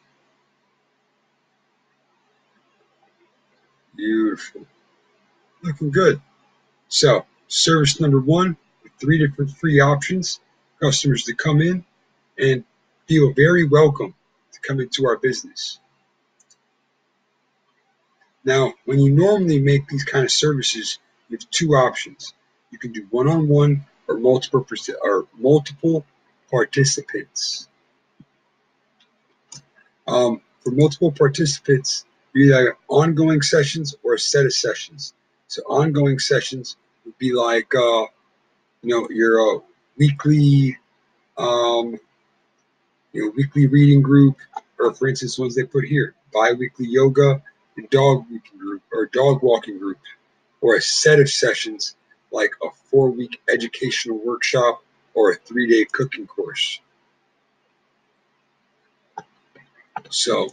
Beautiful. Looking good. So, service number 1 with 3 different free options. Customers to come in and feel very welcome to come into our business. Now, when you normally make these kind of services, you have 2 options. You can do one-on-one or multiple participants. For multiple participants, you either have ongoing sessions or a set of sessions. So ongoing sessions would be like, your weekly, weekly reading group, or for instance, ones they put here, bi-weekly yoga and dog walking group, or a set of sessions like a 4-week educational workshop or a 3-day cooking course. So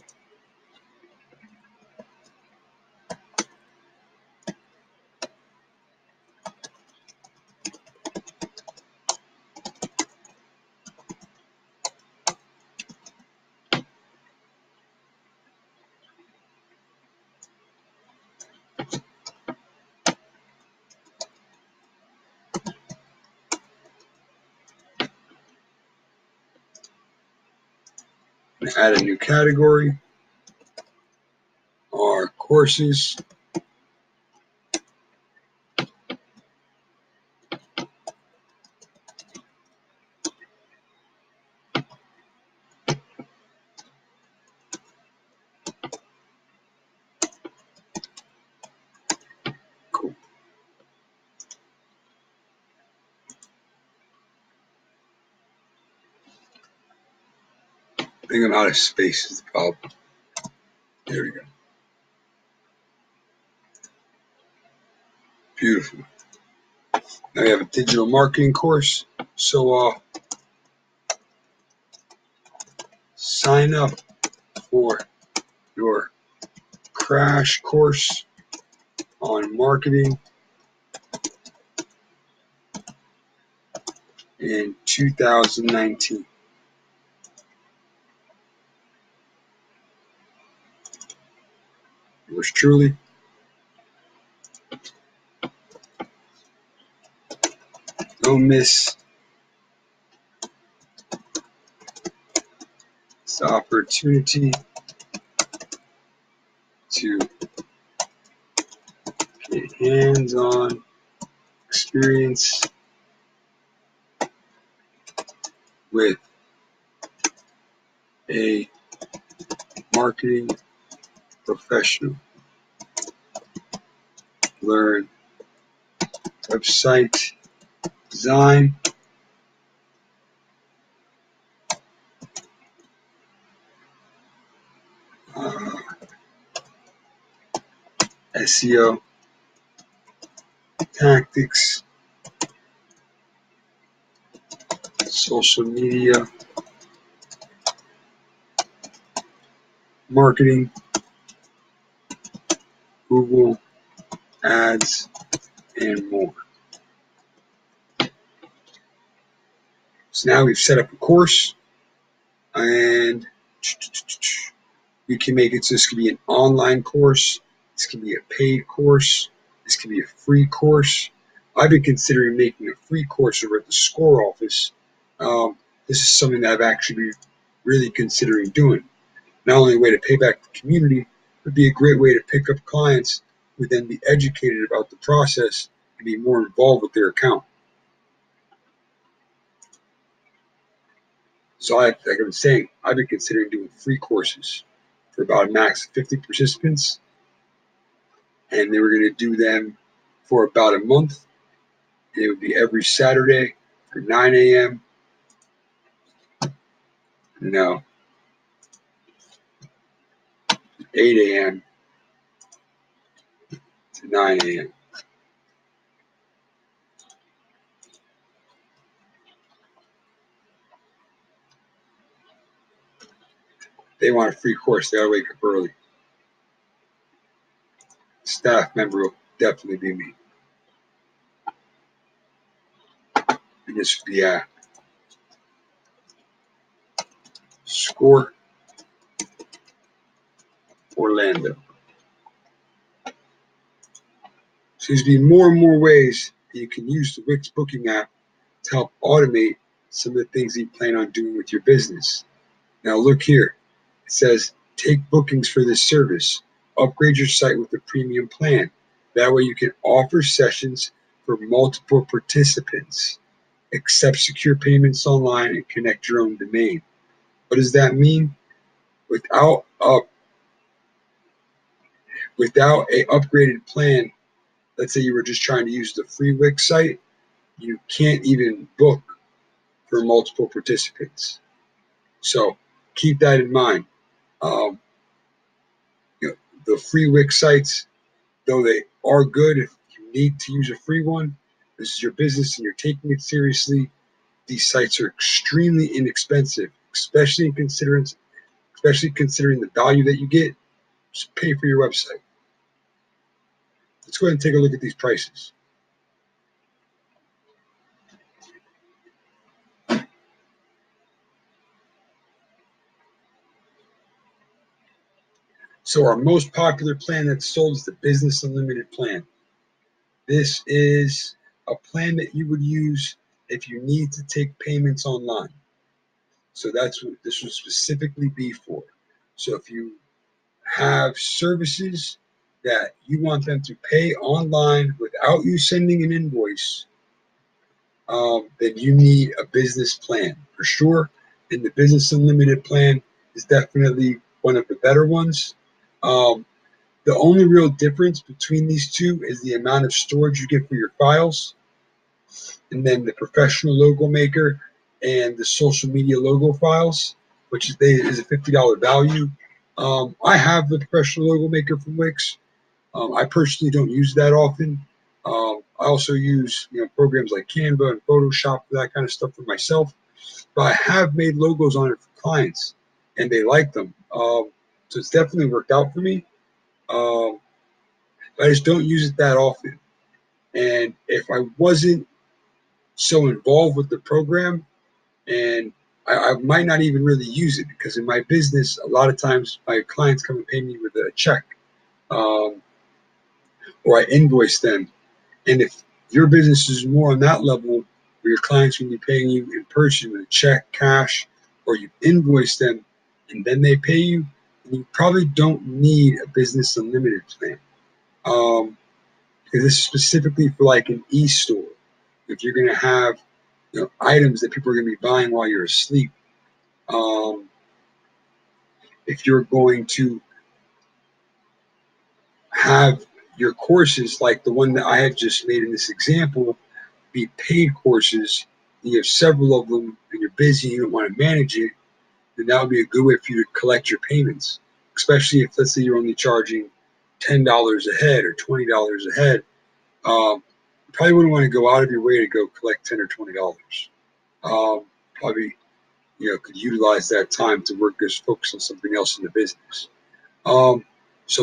Add a new category, our courses. Cool. I think I'm out of space is the problem. There we go. Beautiful. Now we have a digital marketing course. So sign up for your crash course on marketing in 2019. Yours truly. Don't miss this opportunity to get hands-on experience with a marketing professional. Learn website design, SEO tactics, social media marketing, Google Ads, and more. So now we've set up a course, and we can make it so this can be an online course, this can be a paid course, this can be a free course. I've been considering making a free course over at the SCORE office. This is something that I've actually been really considering doing. Not only a way to pay back the community, but be a great way to pick up clients who then be educated about the process and be more involved with their account. So like I was saying, I've been considering doing free courses for about a max of 50 participants. And they were going to do them for about a month. And it would be every Saturday from 9 a.m. No, 8 a.m. to 9 a.m. They want a free course. They got to wake up early. Staff member will definitely be me. And this would be at SCORE Orlando. So there's be more and more ways that you can use the Wix Booking app to help automate some of the things that you plan on doing with your business. Now look here. It says, take bookings for this service. Upgrade your site with a premium plan. That way you can offer sessions for multiple participants. Accept secure payments online and connect your own domain. What does that mean? Without a upgraded plan, let's say you were just trying to use the free Wix site, you can't even book for multiple participants. So keep that in mind. The free Wix sites, though they are good if you need to use a free one, this is your business and you're taking it seriously, these sites are extremely inexpensive, especially considering the value that you get. Just pay for your website. Let's go ahead and take a look at these prices. So our most popular plan that's sold is the Business Unlimited plan. This is a plan that you would use if you need to take payments online. So that's what this would specifically be for. So if you have services that you want them to pay online without you sending an invoice, then you need a business plan for sure. And the Business Unlimited plan is definitely one of the better ones. The only real difference between these two is the amount of storage you get for your files, and then the professional logo maker and the social media logo files, which is a $50 value. I have the professional logo maker from Wix. I personally don't use that often. I also use programs like Canva and Photoshop for that kind of stuff for myself. But I have made logos on it for clients, and they like them. So it's definitely worked out for me. I just don't use it that often. And if I wasn't so involved with the program, and I might not even really use it, because in my business, a lot of times my clients come and pay me with a check, or I invoice them. And if your business is more on that level, where your clients will be paying you in person with a check, cash, or you invoice them and then they pay you, then you probably don't need a Business Unlimited plan. Because this is specifically for like an e-store. If you're going to have items that people are going to be buying while you're asleep, if you're going to have your courses like the one that I had just made in this example be paid courses, and you have several of them and you're busy, you don't want to manage it, then that would be a good way for you to collect your payments, especially if, let's say, you're only charging $10 a head or $20 a head. You probably wouldn't want to go out of your way to go collect $10 or $20. Probably could utilize that time to focus on something else in the business. So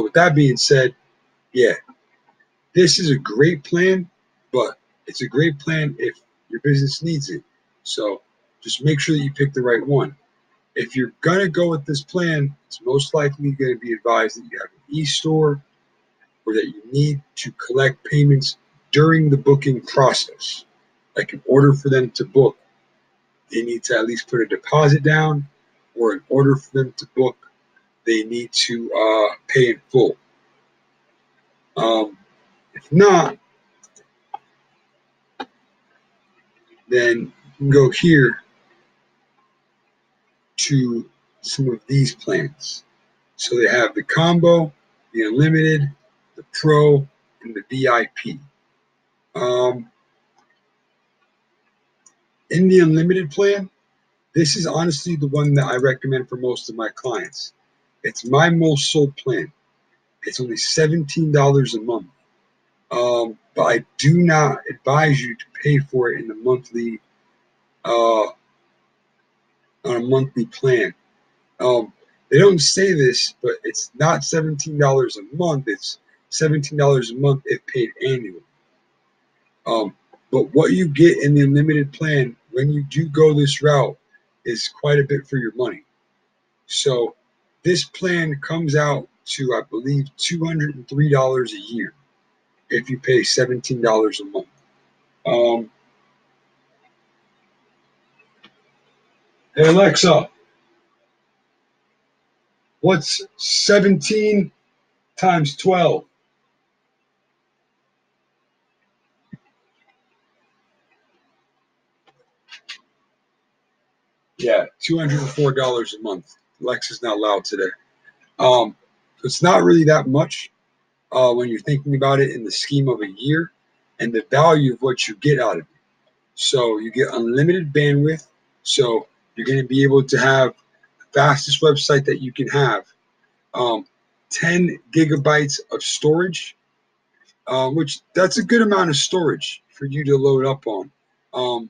with that being said, yeah, this is a great plan, but it's a great plan if your business needs it. So just make sure that you pick the right one. If you're going to go with this plan, it's most likely going to be advised that you have an e-store, or that you need to collect payments during the booking process. Like, in order for them to book, they need to at least put a deposit down, or in order for them to book, they need to pay in full. If not, then you can go here to some of these plans. So they have the combo, the unlimited, the pro, and the VIP. In the unlimited plan, this is honestly the one that I recommend for most of my clients. It's my most sold plan. It's only $17 a month. But I do not advise you to pay for it in the monthly, on a monthly plan. They don't say this, but it's not $17 a month. It's $17 a month if paid annually. But what you get in the unlimited plan when you do go this route is quite a bit for your money. So this plan comes out to, I believe, $203 a year if you pay $17 a month. Hey Alexa, what's 17 times 12? Yeah, $204 a month. Alexa's not loud today. So it's not really that much when you're thinking about it in the scheme of a year and the value of what you get out of it. So you get unlimited bandwidth. So you're going to be able to have the fastest website that you can have. 10 gigabytes of storage, which that's a good amount of storage for you to load up on.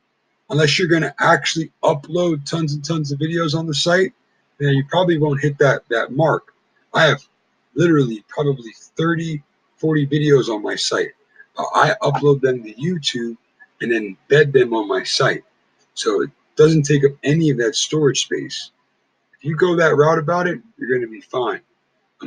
Unless you're going to actually upload tons and tons of videos on the site, then you probably won't hit that mark. I have literally probably 30, 40 videos on my site. I upload them to YouTube and then embed them on my site. So it doesn't take up any of that storage space. If you go that route about it, you're going to be fine.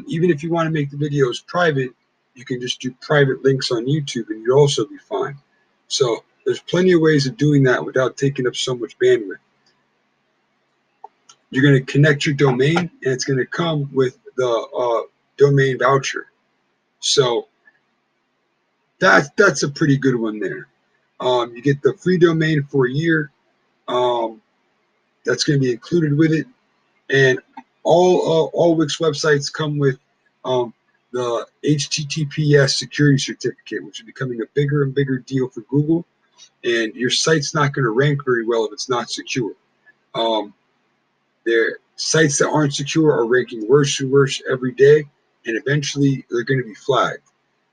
Even if you want to make the videos private, you can just do private links on YouTube and you'll also be fine. So there's plenty of ways of doing that without taking up so much bandwidth. you're going to connect your domain, and it's going to come with the domain voucher. So that's a pretty good one there. You get the free domain for a year. That's going to be included with it, and all Wix websites come with the HTTPS security certificate, which is becoming a bigger and bigger deal for Google. And your site's not going to rank very well if it's not secure. Their sites that aren't secure are ranking worse and worse every day, and eventually they're going to be flagged.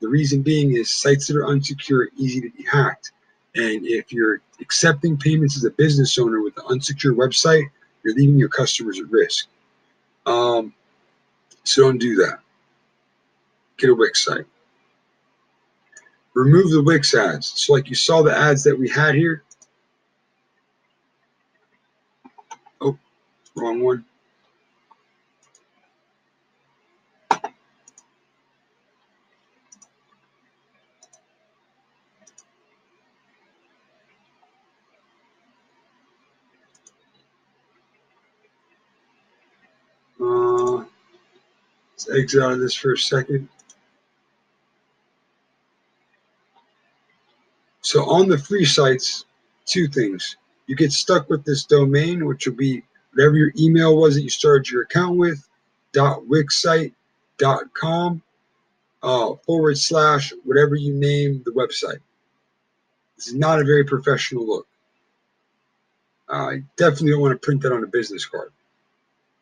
The reason being is sites that are unsecure are easy to be hacked. And if you're accepting payments as a business owner with an unsecure website, you're leaving your customers at risk. So don't do that. Get a Wix site. Remove the Wix ads. So like you saw the ads that we had here. Oh, wrong one. Let's exit out of this for a second. So on the free sites, two things. You get stuck with this domain, which will be whatever your email was that you started your account with, .wixsite.com / whatever you name the website. This is not a very professional look. I definitely don't want to print that on a business card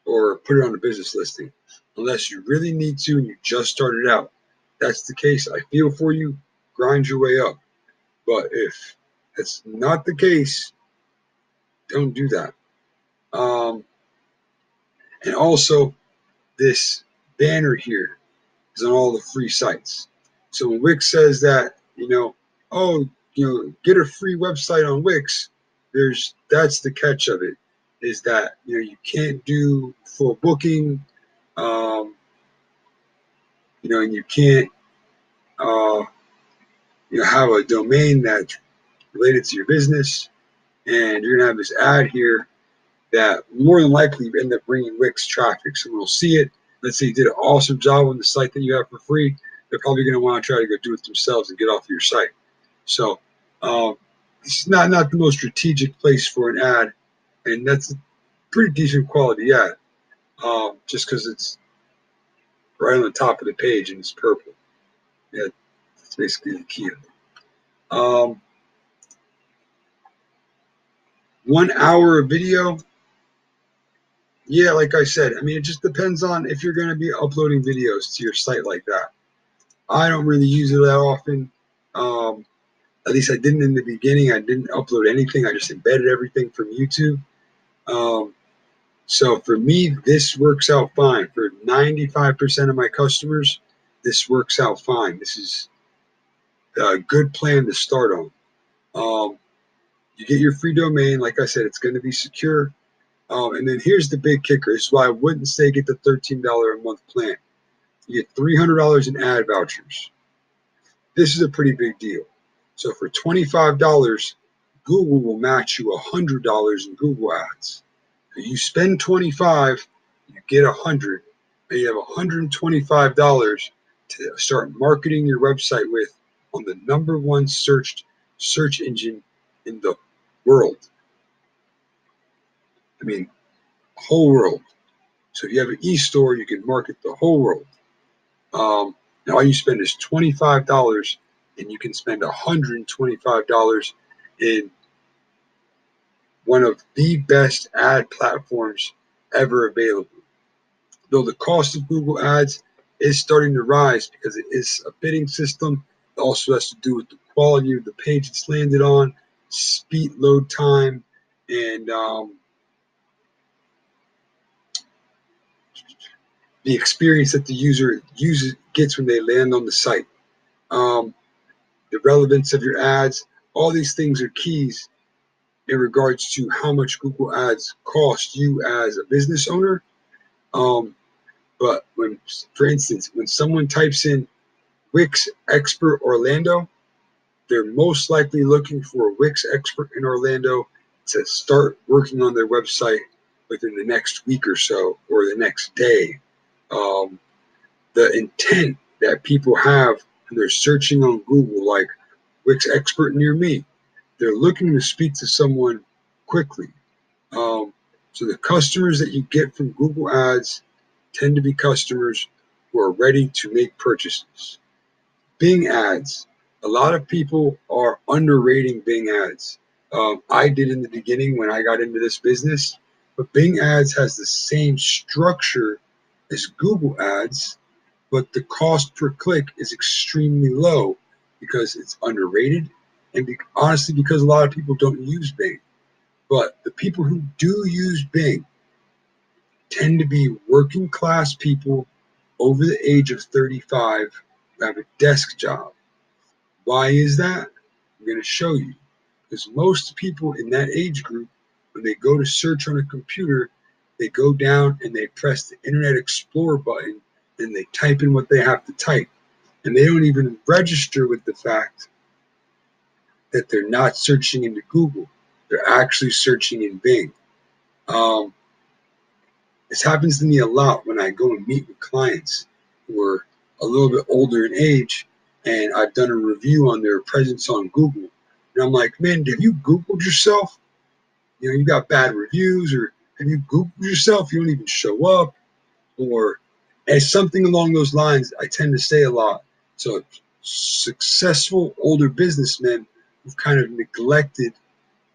or put it on a business listing unless you really need to and you just started out. That's the case. I feel for you. Grind your way up. But if that's not the case, don't do that. And also, this banner here is on all the free sites. So when Wix says that, get a free website on Wix, that's the catch of it, is that you can't do full booking, and you can't have a domain that's related to your business, and you're gonna have this ad here that more than likely end up bringing Wix traffic. So we'll see it. Let's say you did an awesome job on the site that you have for free. They're probably going to want to try to go do it themselves and get off your site. So it's not the most strategic place for an ad, and that's a pretty decent quality ad, just because it's right on the top of the page and it's purple. Yeah, that's basically the key of it. 1 hour of video. Yeah, like I said, it just depends on if you're going to be uploading videos to your site like that. I don't really use it that often. At least I didn't in the beginning. I didn't upload anything. I just embedded everything from YouTube. So for me, this works out fine. For 95% of my customers, this works out fine. This is a good plan to start on. You get your free domain. Like I said, it's going to be secure. And then here's the big kicker. This is why I wouldn't say get the $13 a month plan. You get $300 in ad vouchers. This is a pretty big deal. So for $25, Google will match you $100 in Google ads. If you spend $25, you get $100, and you have $125 to start marketing your website with on the #1 searched search engine in the world. Whole world. So if you have an e-store, you can market the whole world. Now all you spend is $25, and you can spend $125 in one of the best ad platforms ever available. Though the cost of Google Ads is starting to rise because it is a bidding system, it also has to do with the quality of the page it's landed on, speed, load time, and the experience that the user gets when they land on the site. The relevance of your ads, all these things are keys in regards to how much Google Ads cost you as a business owner. But for instance, when someone types in Wix Expert Orlando, they're most likely looking for a Wix expert in Orlando to start working on their website within the next week or so or the next day. The intent that people have when they're searching on Google, like Wix expert near me, they're looking to speak to someone quickly. So the customers that you get from Google Ads tend to be customers who are ready to make purchases. Bing ads. A lot of people are underrating Bing ads. I did in the beginning when I got into this business, but Bing ads has the same structure as Google ads, but the cost per click is extremely low because it's underrated and honestly because a lot of people don't use Bing. But the people who do use Bing tend to be working class people over the age of 35 who have a desk job. Why is that? I'm going to show you. Because most people in that age group, when they go to search on a computer, they go down and they press the Internet Explorer button and they type in what they have to type. And they don't even register with the fact that they're not searching into Google. They're actually searching in Bing. This happens to me a lot when I go and meet with clients who are a little bit older in age, and I've done a review on their presence on Google. And I'm like, man, have you Googled yourself? You know, you got bad reviews, or have you Googled yourself? You don't even show up. Or as something along those lines, I tend to say a lot. So successful older businessmen who've kind of neglected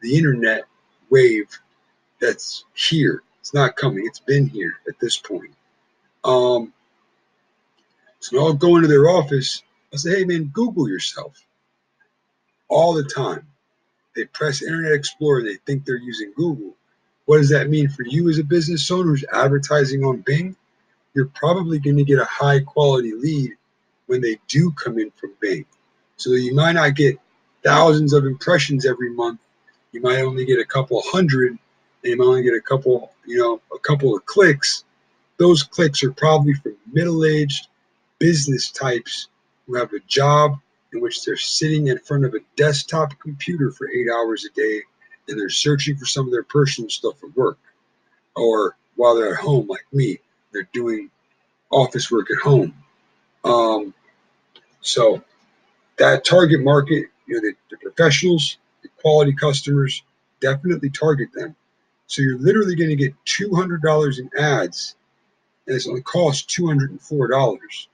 the internet wave that's here. It's not coming. It's been here at this point. So I'll go into their office. I'll say, hey, man, Google yourself all the time. They press Internet Explorer. They think they're using Google. What does that mean for you as a business owner who's advertising on Bing? You're probably going to get a high quality lead when they do come in from Bing. So you might not get thousands of impressions every month. You might only get a couple hundred, and you might only get a couple of clicks. Those clicks are probably from middle-aged business types who have a job in which they're sitting in front of a desktop computer for 8 hours a day, and they're searching for some of their personal stuff at work. Or while they're at home, like me, they're doing office work at home. So that target market, the professionals, the quality customers, definitely target them. So you're literally going to get $200 in ads, and it's only cost $204.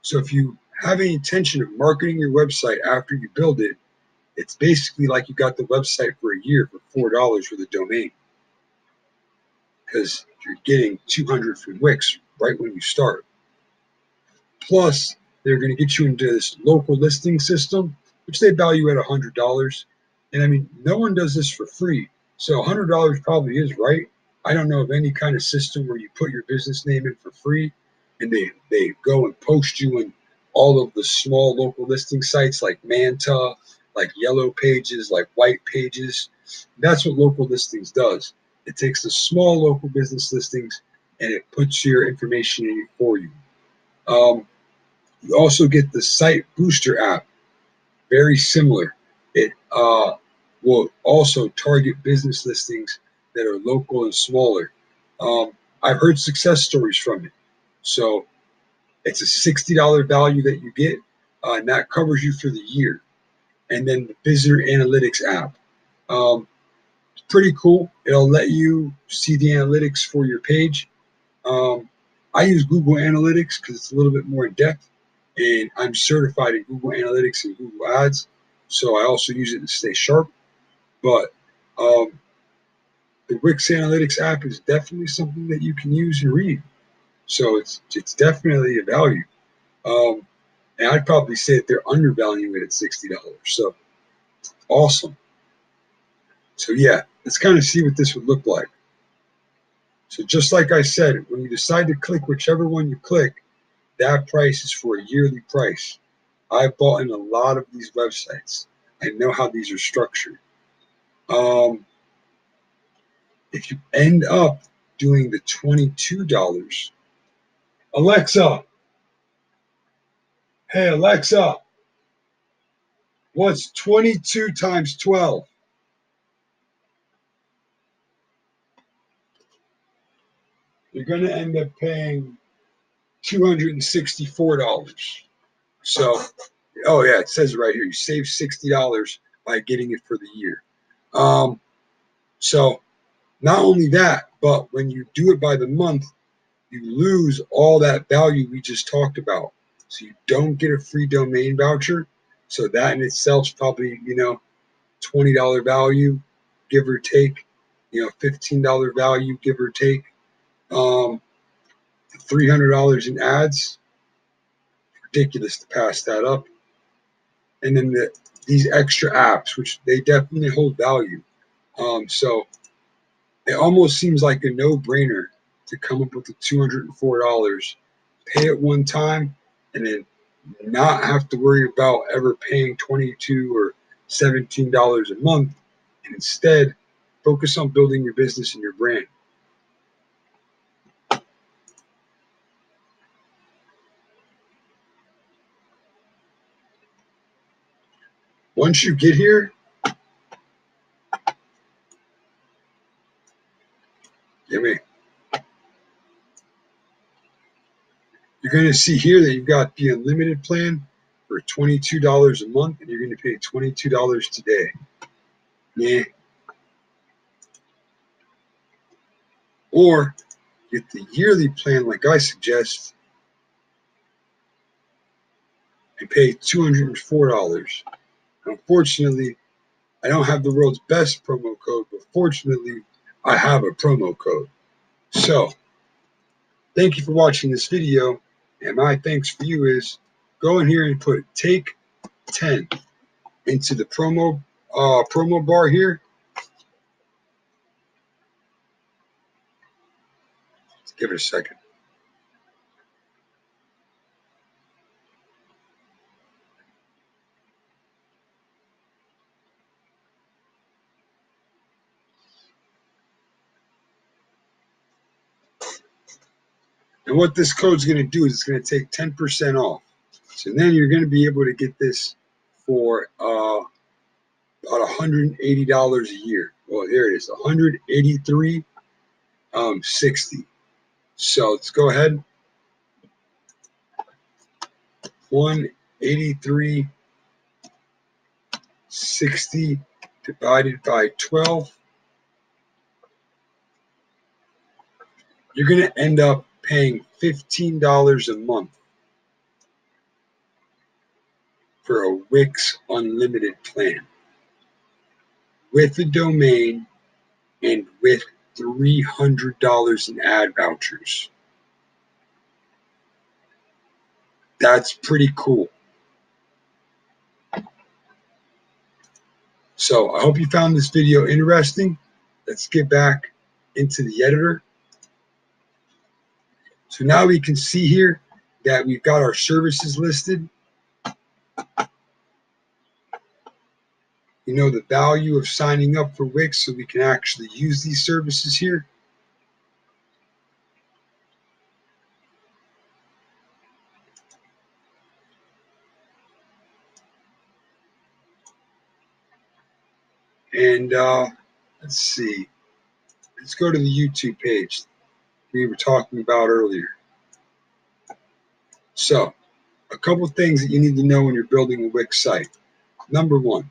So if you have any intention of marketing your website after you build it, it's basically like you got the website for a year for $4 for the domain, because you're getting $200 from Wix right when you start. Plus, they're going to get you into this local listing system, which they value at $100. And I mean, no one does this for free. So $100 probably is right. I don't know of any kind of system where you put your business name in for free and they go and post you in all of the small local listing sites like Manta, like Yellow Pages, like White Pages. That's what local listings does. It takes the small local business listings and it puts your information in for you. You also get the Site Booster app, very similar. It will also target business listings that are local and smaller. I've heard success stories from it. So it's a $60 value that you get, and that covers you for the year. And then the Visitor Analytics app. It's pretty cool. It'll let you see the analytics for your page. I use Google Analytics because it's a little bit more in depth, and I'm certified in Google Analytics and Google Ads, so I also use it to stay sharp. But the Wix Analytics app is definitely something that you can use and read, so it's definitely a value. And I'd probably say that they're undervaluing it at $60. So awesome. So yeah, let's kind of see what this would look like. So just like I said, when you decide to click whichever one you click, that price is for a yearly price. I've bought in a lot of these websites. I know how these are structured. If you end up doing the $22, Alexa, hey Alexa, what's 22 times 12? you're going to end up paying $264. So, oh yeah, it says it right here. You save $60 by getting it for the year. So not only that, but when you do it by the month, you lose all that value we just talked about. So you don't get a free domain voucher. So that in itself is probably, $20 value, give or take, $15 value, give or take. $300 in ads, ridiculous to pass that up. And then these extra apps, which they definitely hold value. So it almost seems like a no-brainer to come up with the $204, pay it one time, and then not have to worry about ever paying $22 or $17 a month, and instead focus on building your business and your brand. Once you get here, you're going to see here that you've got the unlimited plan for $22 a month, and you're going to pay $22 today. Yeah. Or get the yearly plan like I suggest and pay $204. Unfortunately, I don't have the world's best promo code, but fortunately, I have a promo code. So, thank you for watching this video, and my thanks for you is go in here and put take 10 into the promo bar here. Let's give it a second. And what this code is going to do is it's going to take 10% off. So then you're going to be able to get this for about $180 a year. Well, here it is, $183.60. So let's go ahead. $183.60 divided by 12. You're going to end up paying $15 a month for a Wix Unlimited plan with a domain and with $300 in ad vouchers. That's pretty cool. So I hope you found this video interesting. Let's get back into the editor. So now we can see here that we've got our services listed. The value of signing up for Wix so we can actually use these services here. And let's see. Let's go to the YouTube page we were talking about earlier. So, a couple things that you need to know when you're building a Wix site. Number one,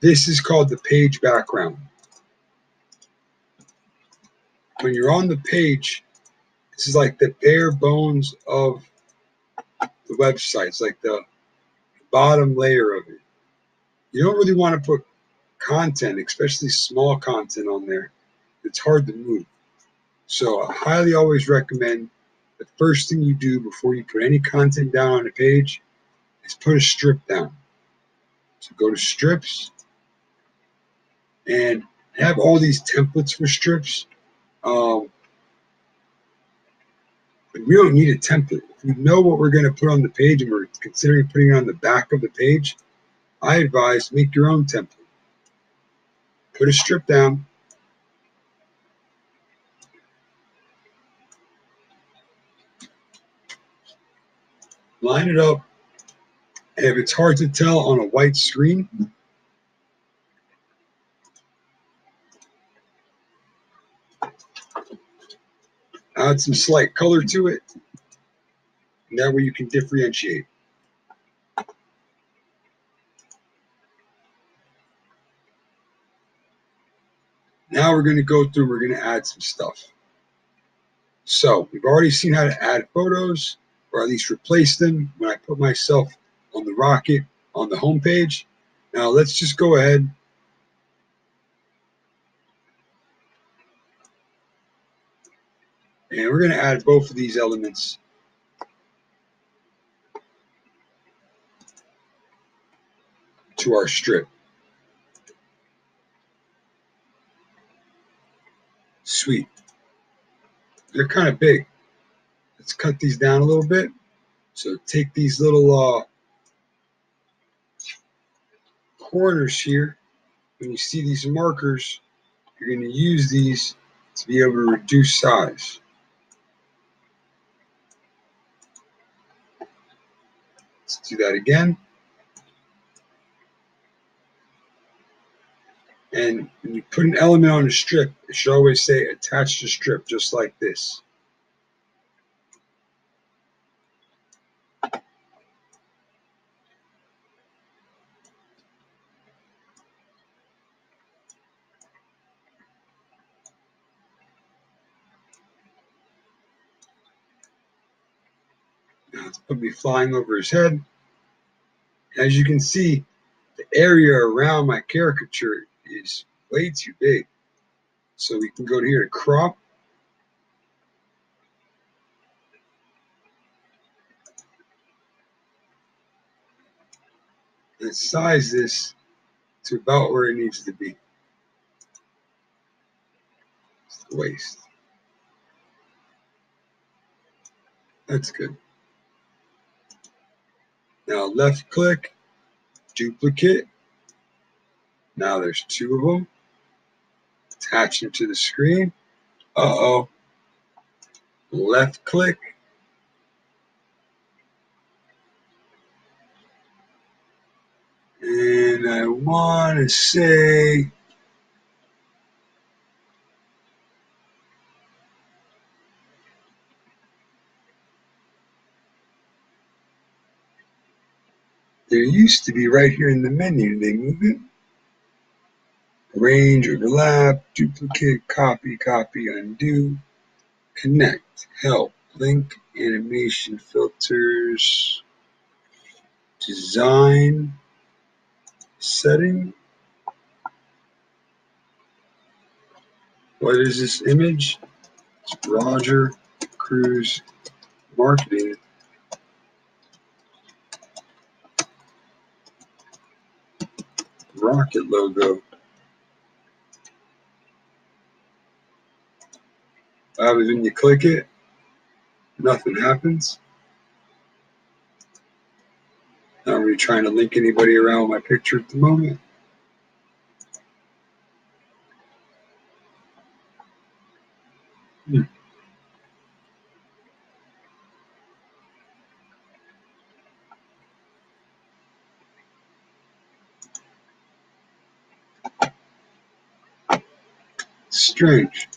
this is called the page background. When you're on the page, this is like the bare bones of the website. It's like the bottom layer of it. You don't really want to put content, especially small content on there. It's hard to move. So I highly always recommend the first thing you do before you put any content down on a page is put a strip down. So go to strips and have all these templates for strips. But we don't need a template. If we know what we're going to put on the page and we're considering putting it on the back of the page, I advise make your own template. Put a strip down. Line it up. And if it's hard to tell on a white screen, add some slight color to it. And that way you can differentiate. Now we're going to go through, we're going to add some stuff. So we've already seen how to add photos, or at least replace them when I put myself on the rocket on the home page. Now let's just go ahead and we're going to add both of these elements to our strip. Sweet. They're kind of big. Let's cut these down a little bit. So take these little corners here. When you see these markers, you're going to use these to be able to reduce size. Let's do that again. And when you put an element on a strip, it should always say attach to strip, just like this. Now it's put me flying over his head. As you can see, the area around my caricature is way too big. So we can go here to crop. And size this to about where it needs to be. It's the waist. That's good. Now left click, duplicate. Now there's two of them. Attach them to the screen. Uh-oh. Left click. And I want to say there used to be right here in the menu. They move it. Arrange, overlap, duplicate, copy, copy, undo, connect, help, link, animation, filters, design, setting. What is this image? It's Roger Cruz Marketing. Rocket logo. When you click it, nothing happens. Not really trying to link anybody around with my picture at the moment. Strange.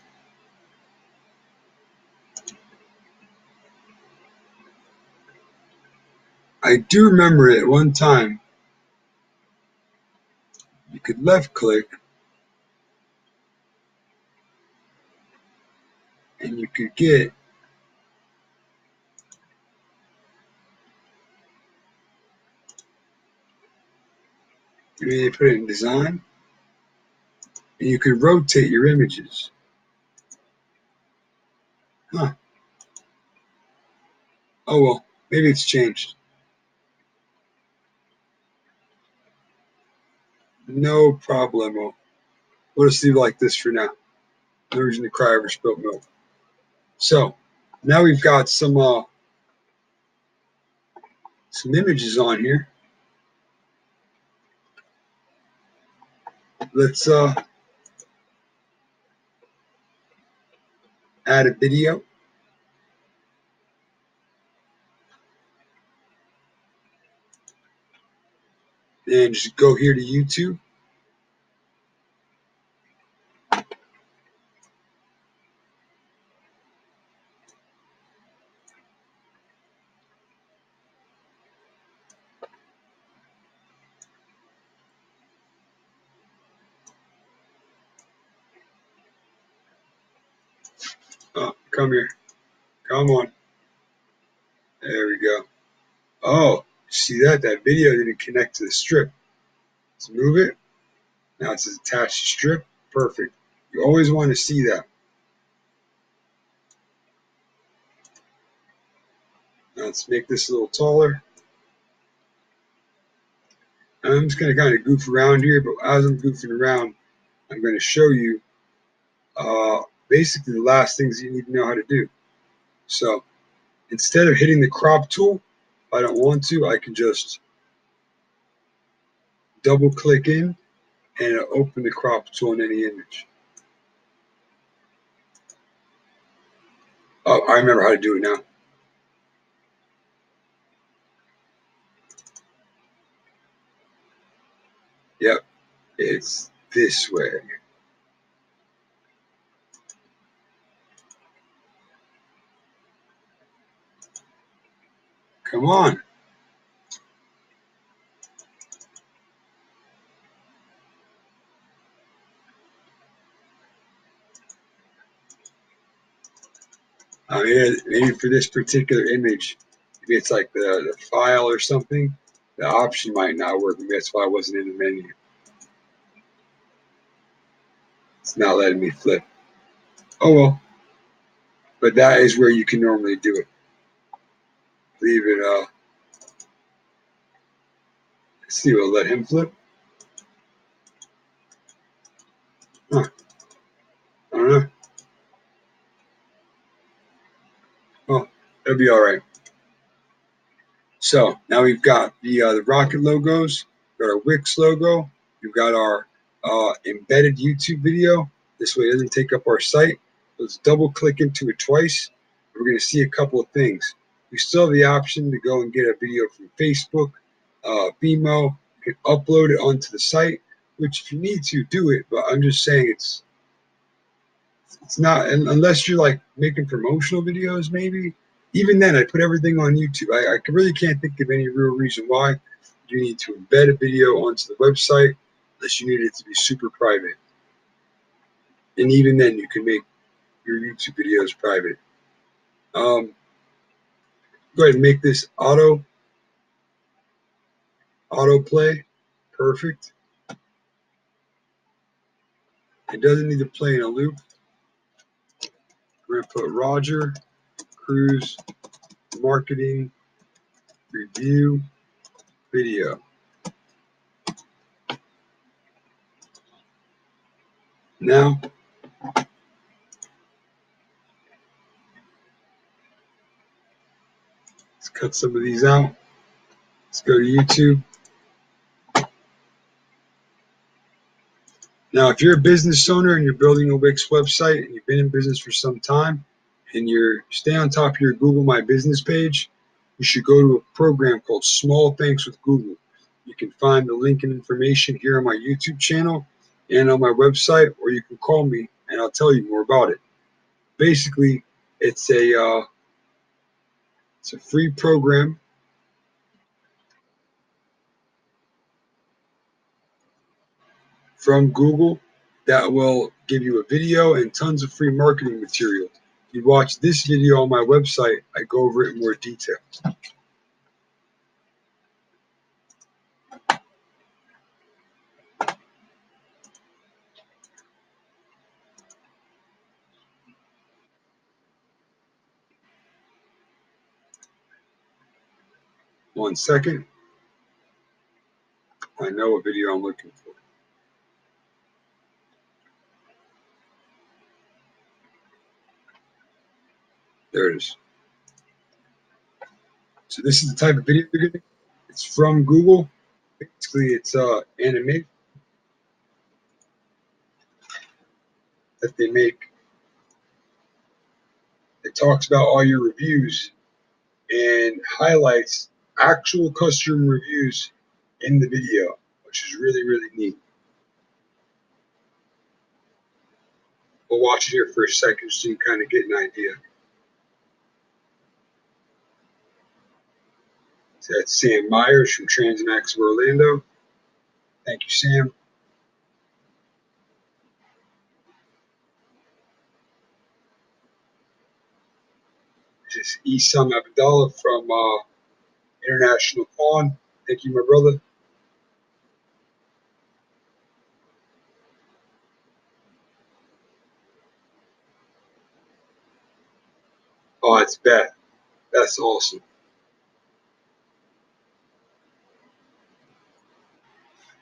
I do remember at one time you could left click and you could get maybe they put it in design and you could rotate your images. Huh. Oh well, maybe it's changed. No problemo. We'll just leave it like this for now. No reason to cry over spilt milk. So now we've got some images on here. Let's add a video. And just go here to YouTube. Come here. Come on. There we go. Oh, see that? That video didn't connect to the strip. Let's move it. Now it says attached strip. Perfect. You always want to see that. Now let's make this a little taller. I'm just going to kind of goof around here, but as I'm goofing around, I'm going to show you basically the last things you need to know how to do. So instead of hitting the crop tool, if I don't want to, I can just double click in and it'll open the crop tool in any image. Oh, I remember how to do it now. Yep, it's this way. Come on. I mean, maybe for this particular image, maybe it's like the file or something, the option might not work. Maybe that's why I wasn't in the menu. It's not letting me flip. Oh well. But that is where you can normally do it. Leave it, let's see, we'll let him flip. Huh, I don't know. Well, it'll be all right. So now we've got the rocket logos, got our Wix logo, we've got our embedded YouTube video. This way it doesn't take up our site. Let's double click into it twice. We're going to see a couple of things. We still have the option to go and get a video from Facebook, Vimeo. You can upload it onto the site, which if you need to, do it. But I'm just saying it's not, unless you're like making promotional videos, maybe. Even then, I put everything on YouTube. I really can't think of any real reason why you need to embed a video onto the website unless you need it to be super private. And even then, you can make your YouTube videos private. Go ahead and make this autoplay. Perfect. It doesn't need to play in a loop. We're going to put Roger, Cruise, Marketing, Review, Video. Now, let's cut some of these out. Let's go to YouTube. Now, if you're a business owner and you're building a Wix website and you've been in business for some time and you're stay on top of your Google My Business page, you should go to a program called Small Thanks with Google. You can find the link and information here on my YouTube channel and on my website, or you can call me and I'll tell you more about it. Basically, it's a free program from Google that will give you a video and tons of free marketing material. If you watch this video on my website, I go over it in more detail. One second. I know what video I'm looking for. There it is. So this is the type of video you're getting. It's from Google. Basically, it's animation that they make. It talks about all your reviews and highlights actual customer reviews in the video, which is really, really neat. We'll watch it here for a second so you can kind of get an idea. So that's Sam Myers from Transmax of Orlando. Thank you, Sam. is Isam Abdallah from International Pawn. Thank you, my brother. Oh, it's Beth. That's awesome.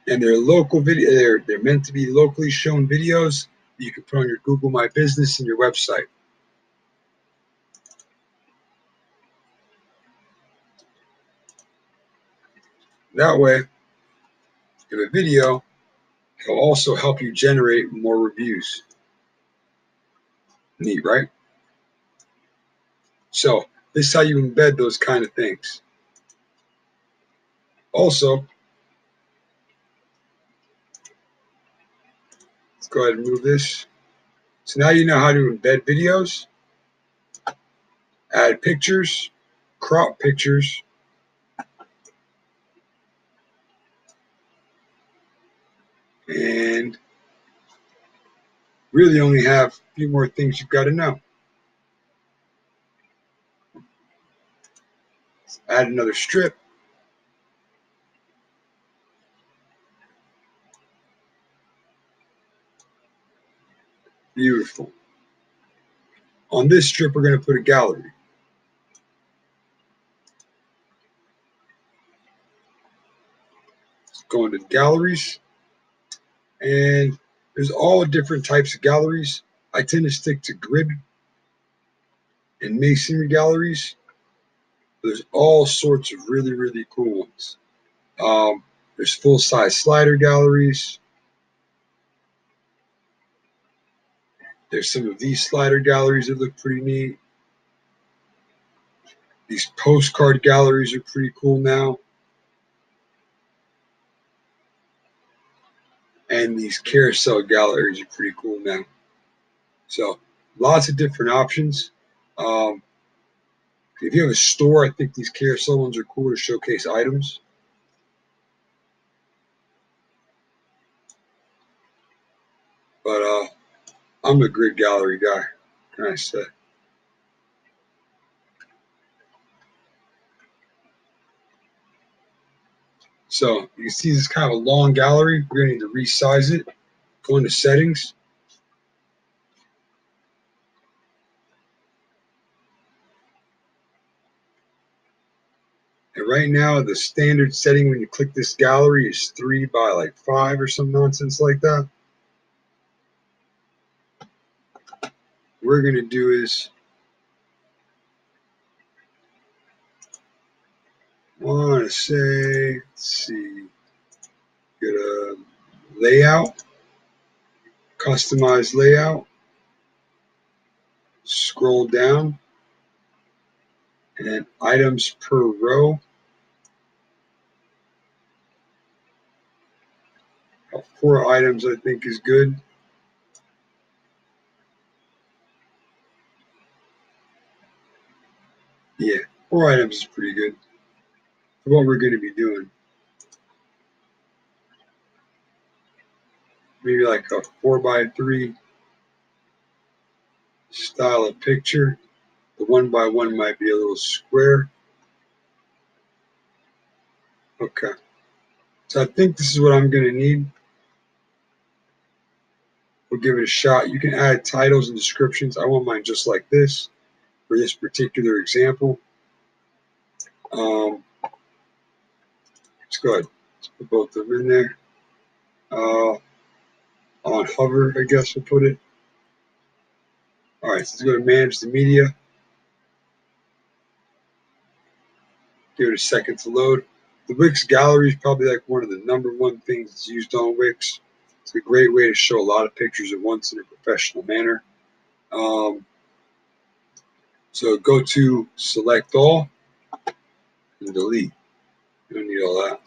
And they're local video. They're meant to be locally shown videos that you can put on your Google My Business and your website. That way, if a video, it'll also help you generate more reviews. Neat, right? So this is how you embed those kind of things. Also, let's go ahead and move this. So now you know how to embed videos, add pictures, crop pictures, and really only have a few more things you've got to know. Let's add another strip. Beautiful. On this strip, we're going to put a gallery. Let's go into the galleries. And there's all different types of galleries. I tend to stick to grid and masonry galleries. There's all sorts of really, really cool ones. There's full-size slider galleries. There's some of these slider galleries that look pretty neat. These postcard galleries are pretty cool now. And these carousel galleries are pretty cool now. So lots of different options. If you have a store, I think these carousel ones are cool to showcase items. But I'm a grid gallery guy, can I say? So you can see this is kind of a long gallery. We're going to need to resize it. Go into settings. And right now, the standard setting when you click this gallery is 3 by like 5 or some nonsense like that. What we're going to do is, I want to say, let's see, get a layout, customize layout, scroll down, and items per row. 4 items I think is good. Yeah, 4 items is pretty good for what we're going to be doing. Maybe like a 4 by 3 style of picture. The 1 by 1 might be a little square. Okay. So I think this is what I'm going to need. We'll give it a shot. You can add titles and descriptions. I want mine just like this for this particular example. Let's go ahead. Let's put both of them in there. On hover, I guess we'll put it. All right, so let's go to manage the media. Give it a second to load. The Wix Gallery is probably like one of the #1 things that's used on Wix. It's a great way to show a lot of pictures at once in a professional manner. So go to select all and delete. You don't need all that.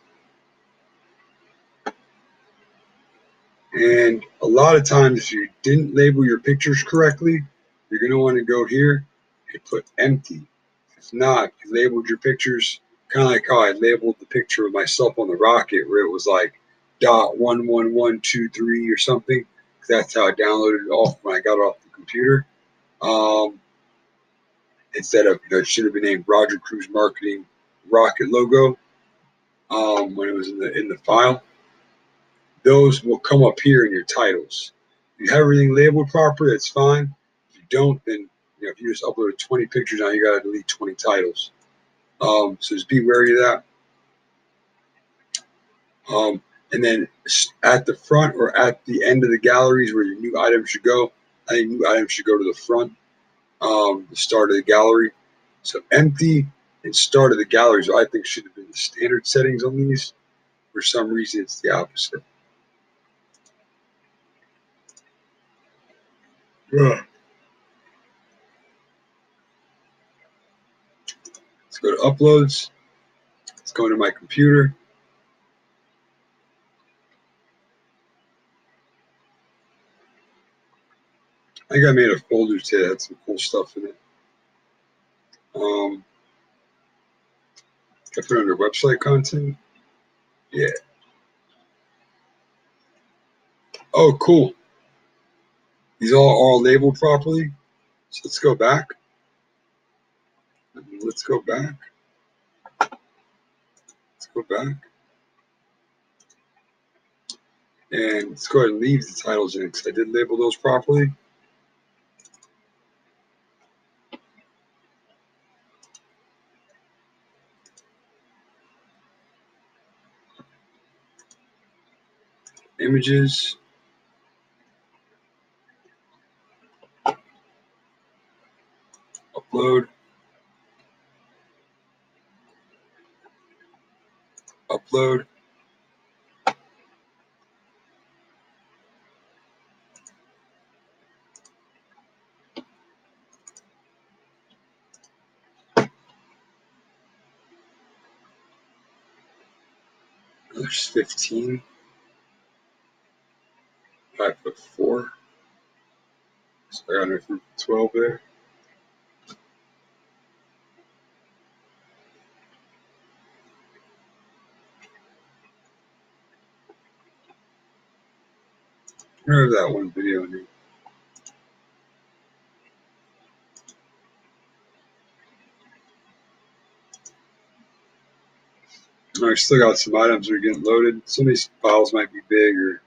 And a lot of times, if you didn't label your pictures correctly, you're going to want to go here and put empty. If not, you labeled your pictures kind of like how I labeled the picture of myself on the rocket, where it was like .11123 or something. That's how I downloaded it off when I got it off the computer. instead of, it should have been named Roger Cruz Marketing Rocket logo when it was in the file. Those will come up here in your titles. If you have everything labeled properly, that's fine. If you don't, then if you just upload 20 pictures now, you got to delete 20 titles. So just be wary of that. And then at the front or at the end of the galleries where your new items should go, I think new items should go to the front, the start of the gallery. So empty and start of the galleries, I think, should have been the standard settings on these. For some reason, it's the opposite. Ugh. Let's go to uploads. Let's go into my computer. I think I made a folder today that had some cool stuff in it. I put it under website content. Yeah. Oh, cool. These all are labeled properly. So let's go back. Let's go back. Let's go back. And let's go ahead and leave the titles in because I did label those properly. Images. Upload. Upload. There's 15. I put 4. So I got a group of 12 there. I have that one video in here. I still got some items that are getting loaded. Some of these files might be big or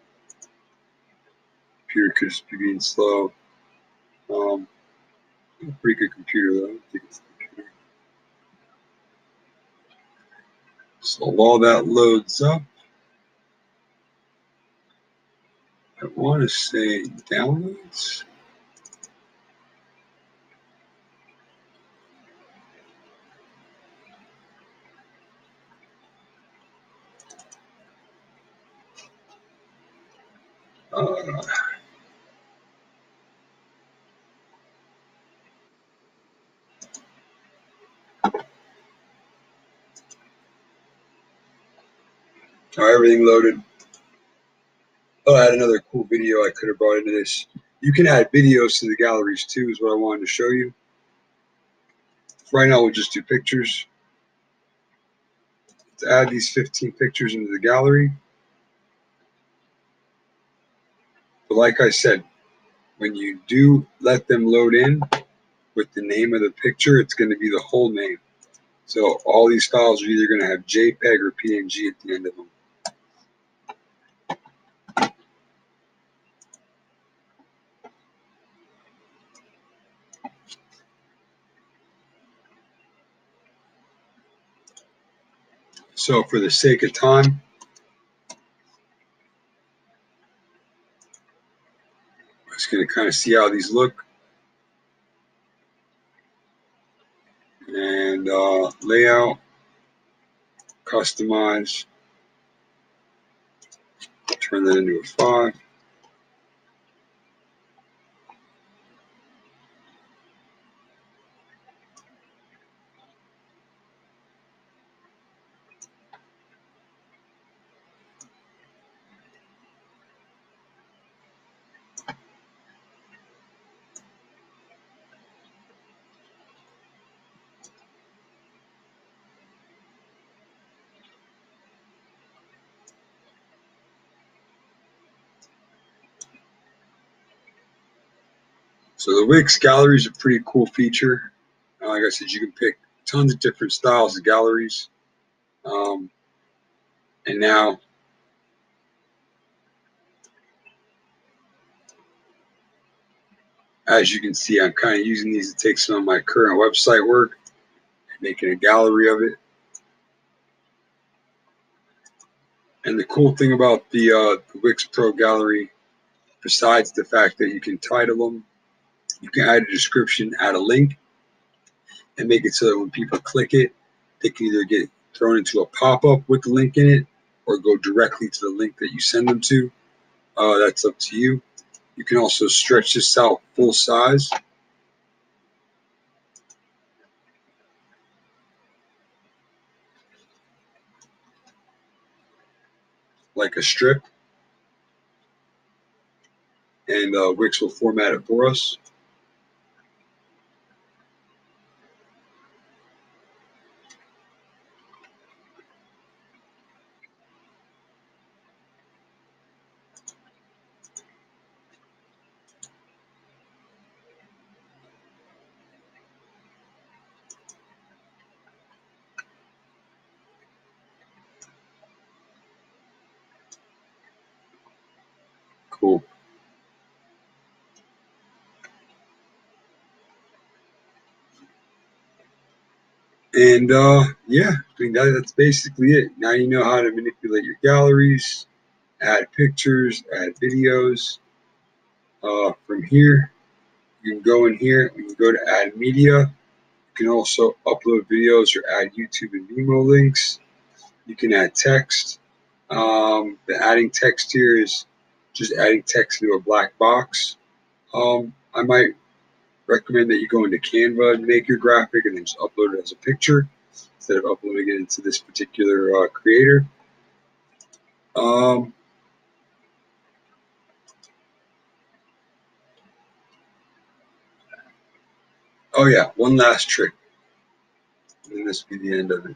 computer could just be being slow. Pretty good computer though. I think it's the computer. So while that loads up, I want to say downloads. Everything loaded. Oh, I had another cool video I could have brought into this. You can add videos to the galleries too, is what I wanted to show you. Right now, we'll just do pictures. To add these 15 pictures into the gallery. But like I said, when you do let them load in with the name of the picture, it's going to be the whole name. So all these files are either going to have JPEG or PNG at the end of them. So for the sake of time, I'm just going to kind of see how these look. And layout, customize, turn that into a 5. So the Wix Gallery is a pretty cool feature. Like I said, you can pick tons of different styles of galleries. And now, as you can see, I'm kind of using these to take some of my current website work and making a gallery of it. And the cool thing about the Wix Pro Gallery, besides the fact that you can title them, you can add a description, add a link, and make it so that when people click it, they can either get thrown into a pop-up with the link in it or go directly to the link that you send them to. That's up to you. You can also stretch this out full size. Like a strip. And Wix will format it for us. Cool. And yeah, I mean that's basically it. Now you know how to manipulate your galleries, add pictures, add videos. From here, you can go in here, you can go to add media. You can also upload videos or add YouTube and Vimeo links. You can add text. The adding text here is just adding text into a black box. I might recommend that you go into Canva and make your graphic and then just upload it as a picture instead of uploading it into this particular creator. Oh yeah, one last trick, and then this will be the end of it.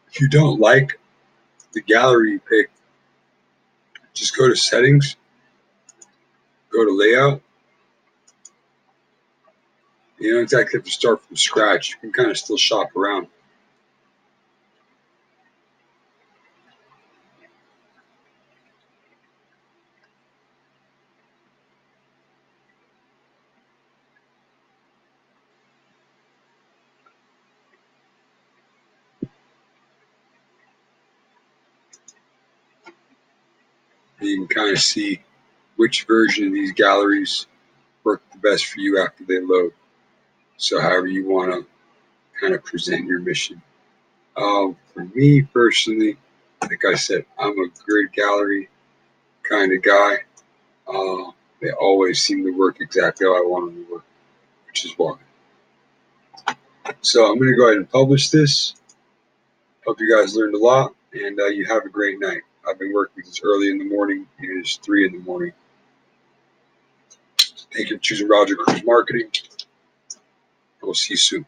If you don't like the gallery you pick, just go to settings, go to layout. You don't exactly have to start from scratch. You can kind of still shop around. And you can kind of see which version of these galleries work the best for you after they load. So however you want to kind of present your mission. For me personally, like I said, I'm a grid gallery kind of guy. They always seem to work exactly how I want them to work, which is why. So I'm going to go ahead and publish this. Hope you guys learned a lot, and you have a great night. I've been working this early in the morning. It is 3 in the morning. Thank you for choosing Roger Cruz Marketing. We'll see you soon.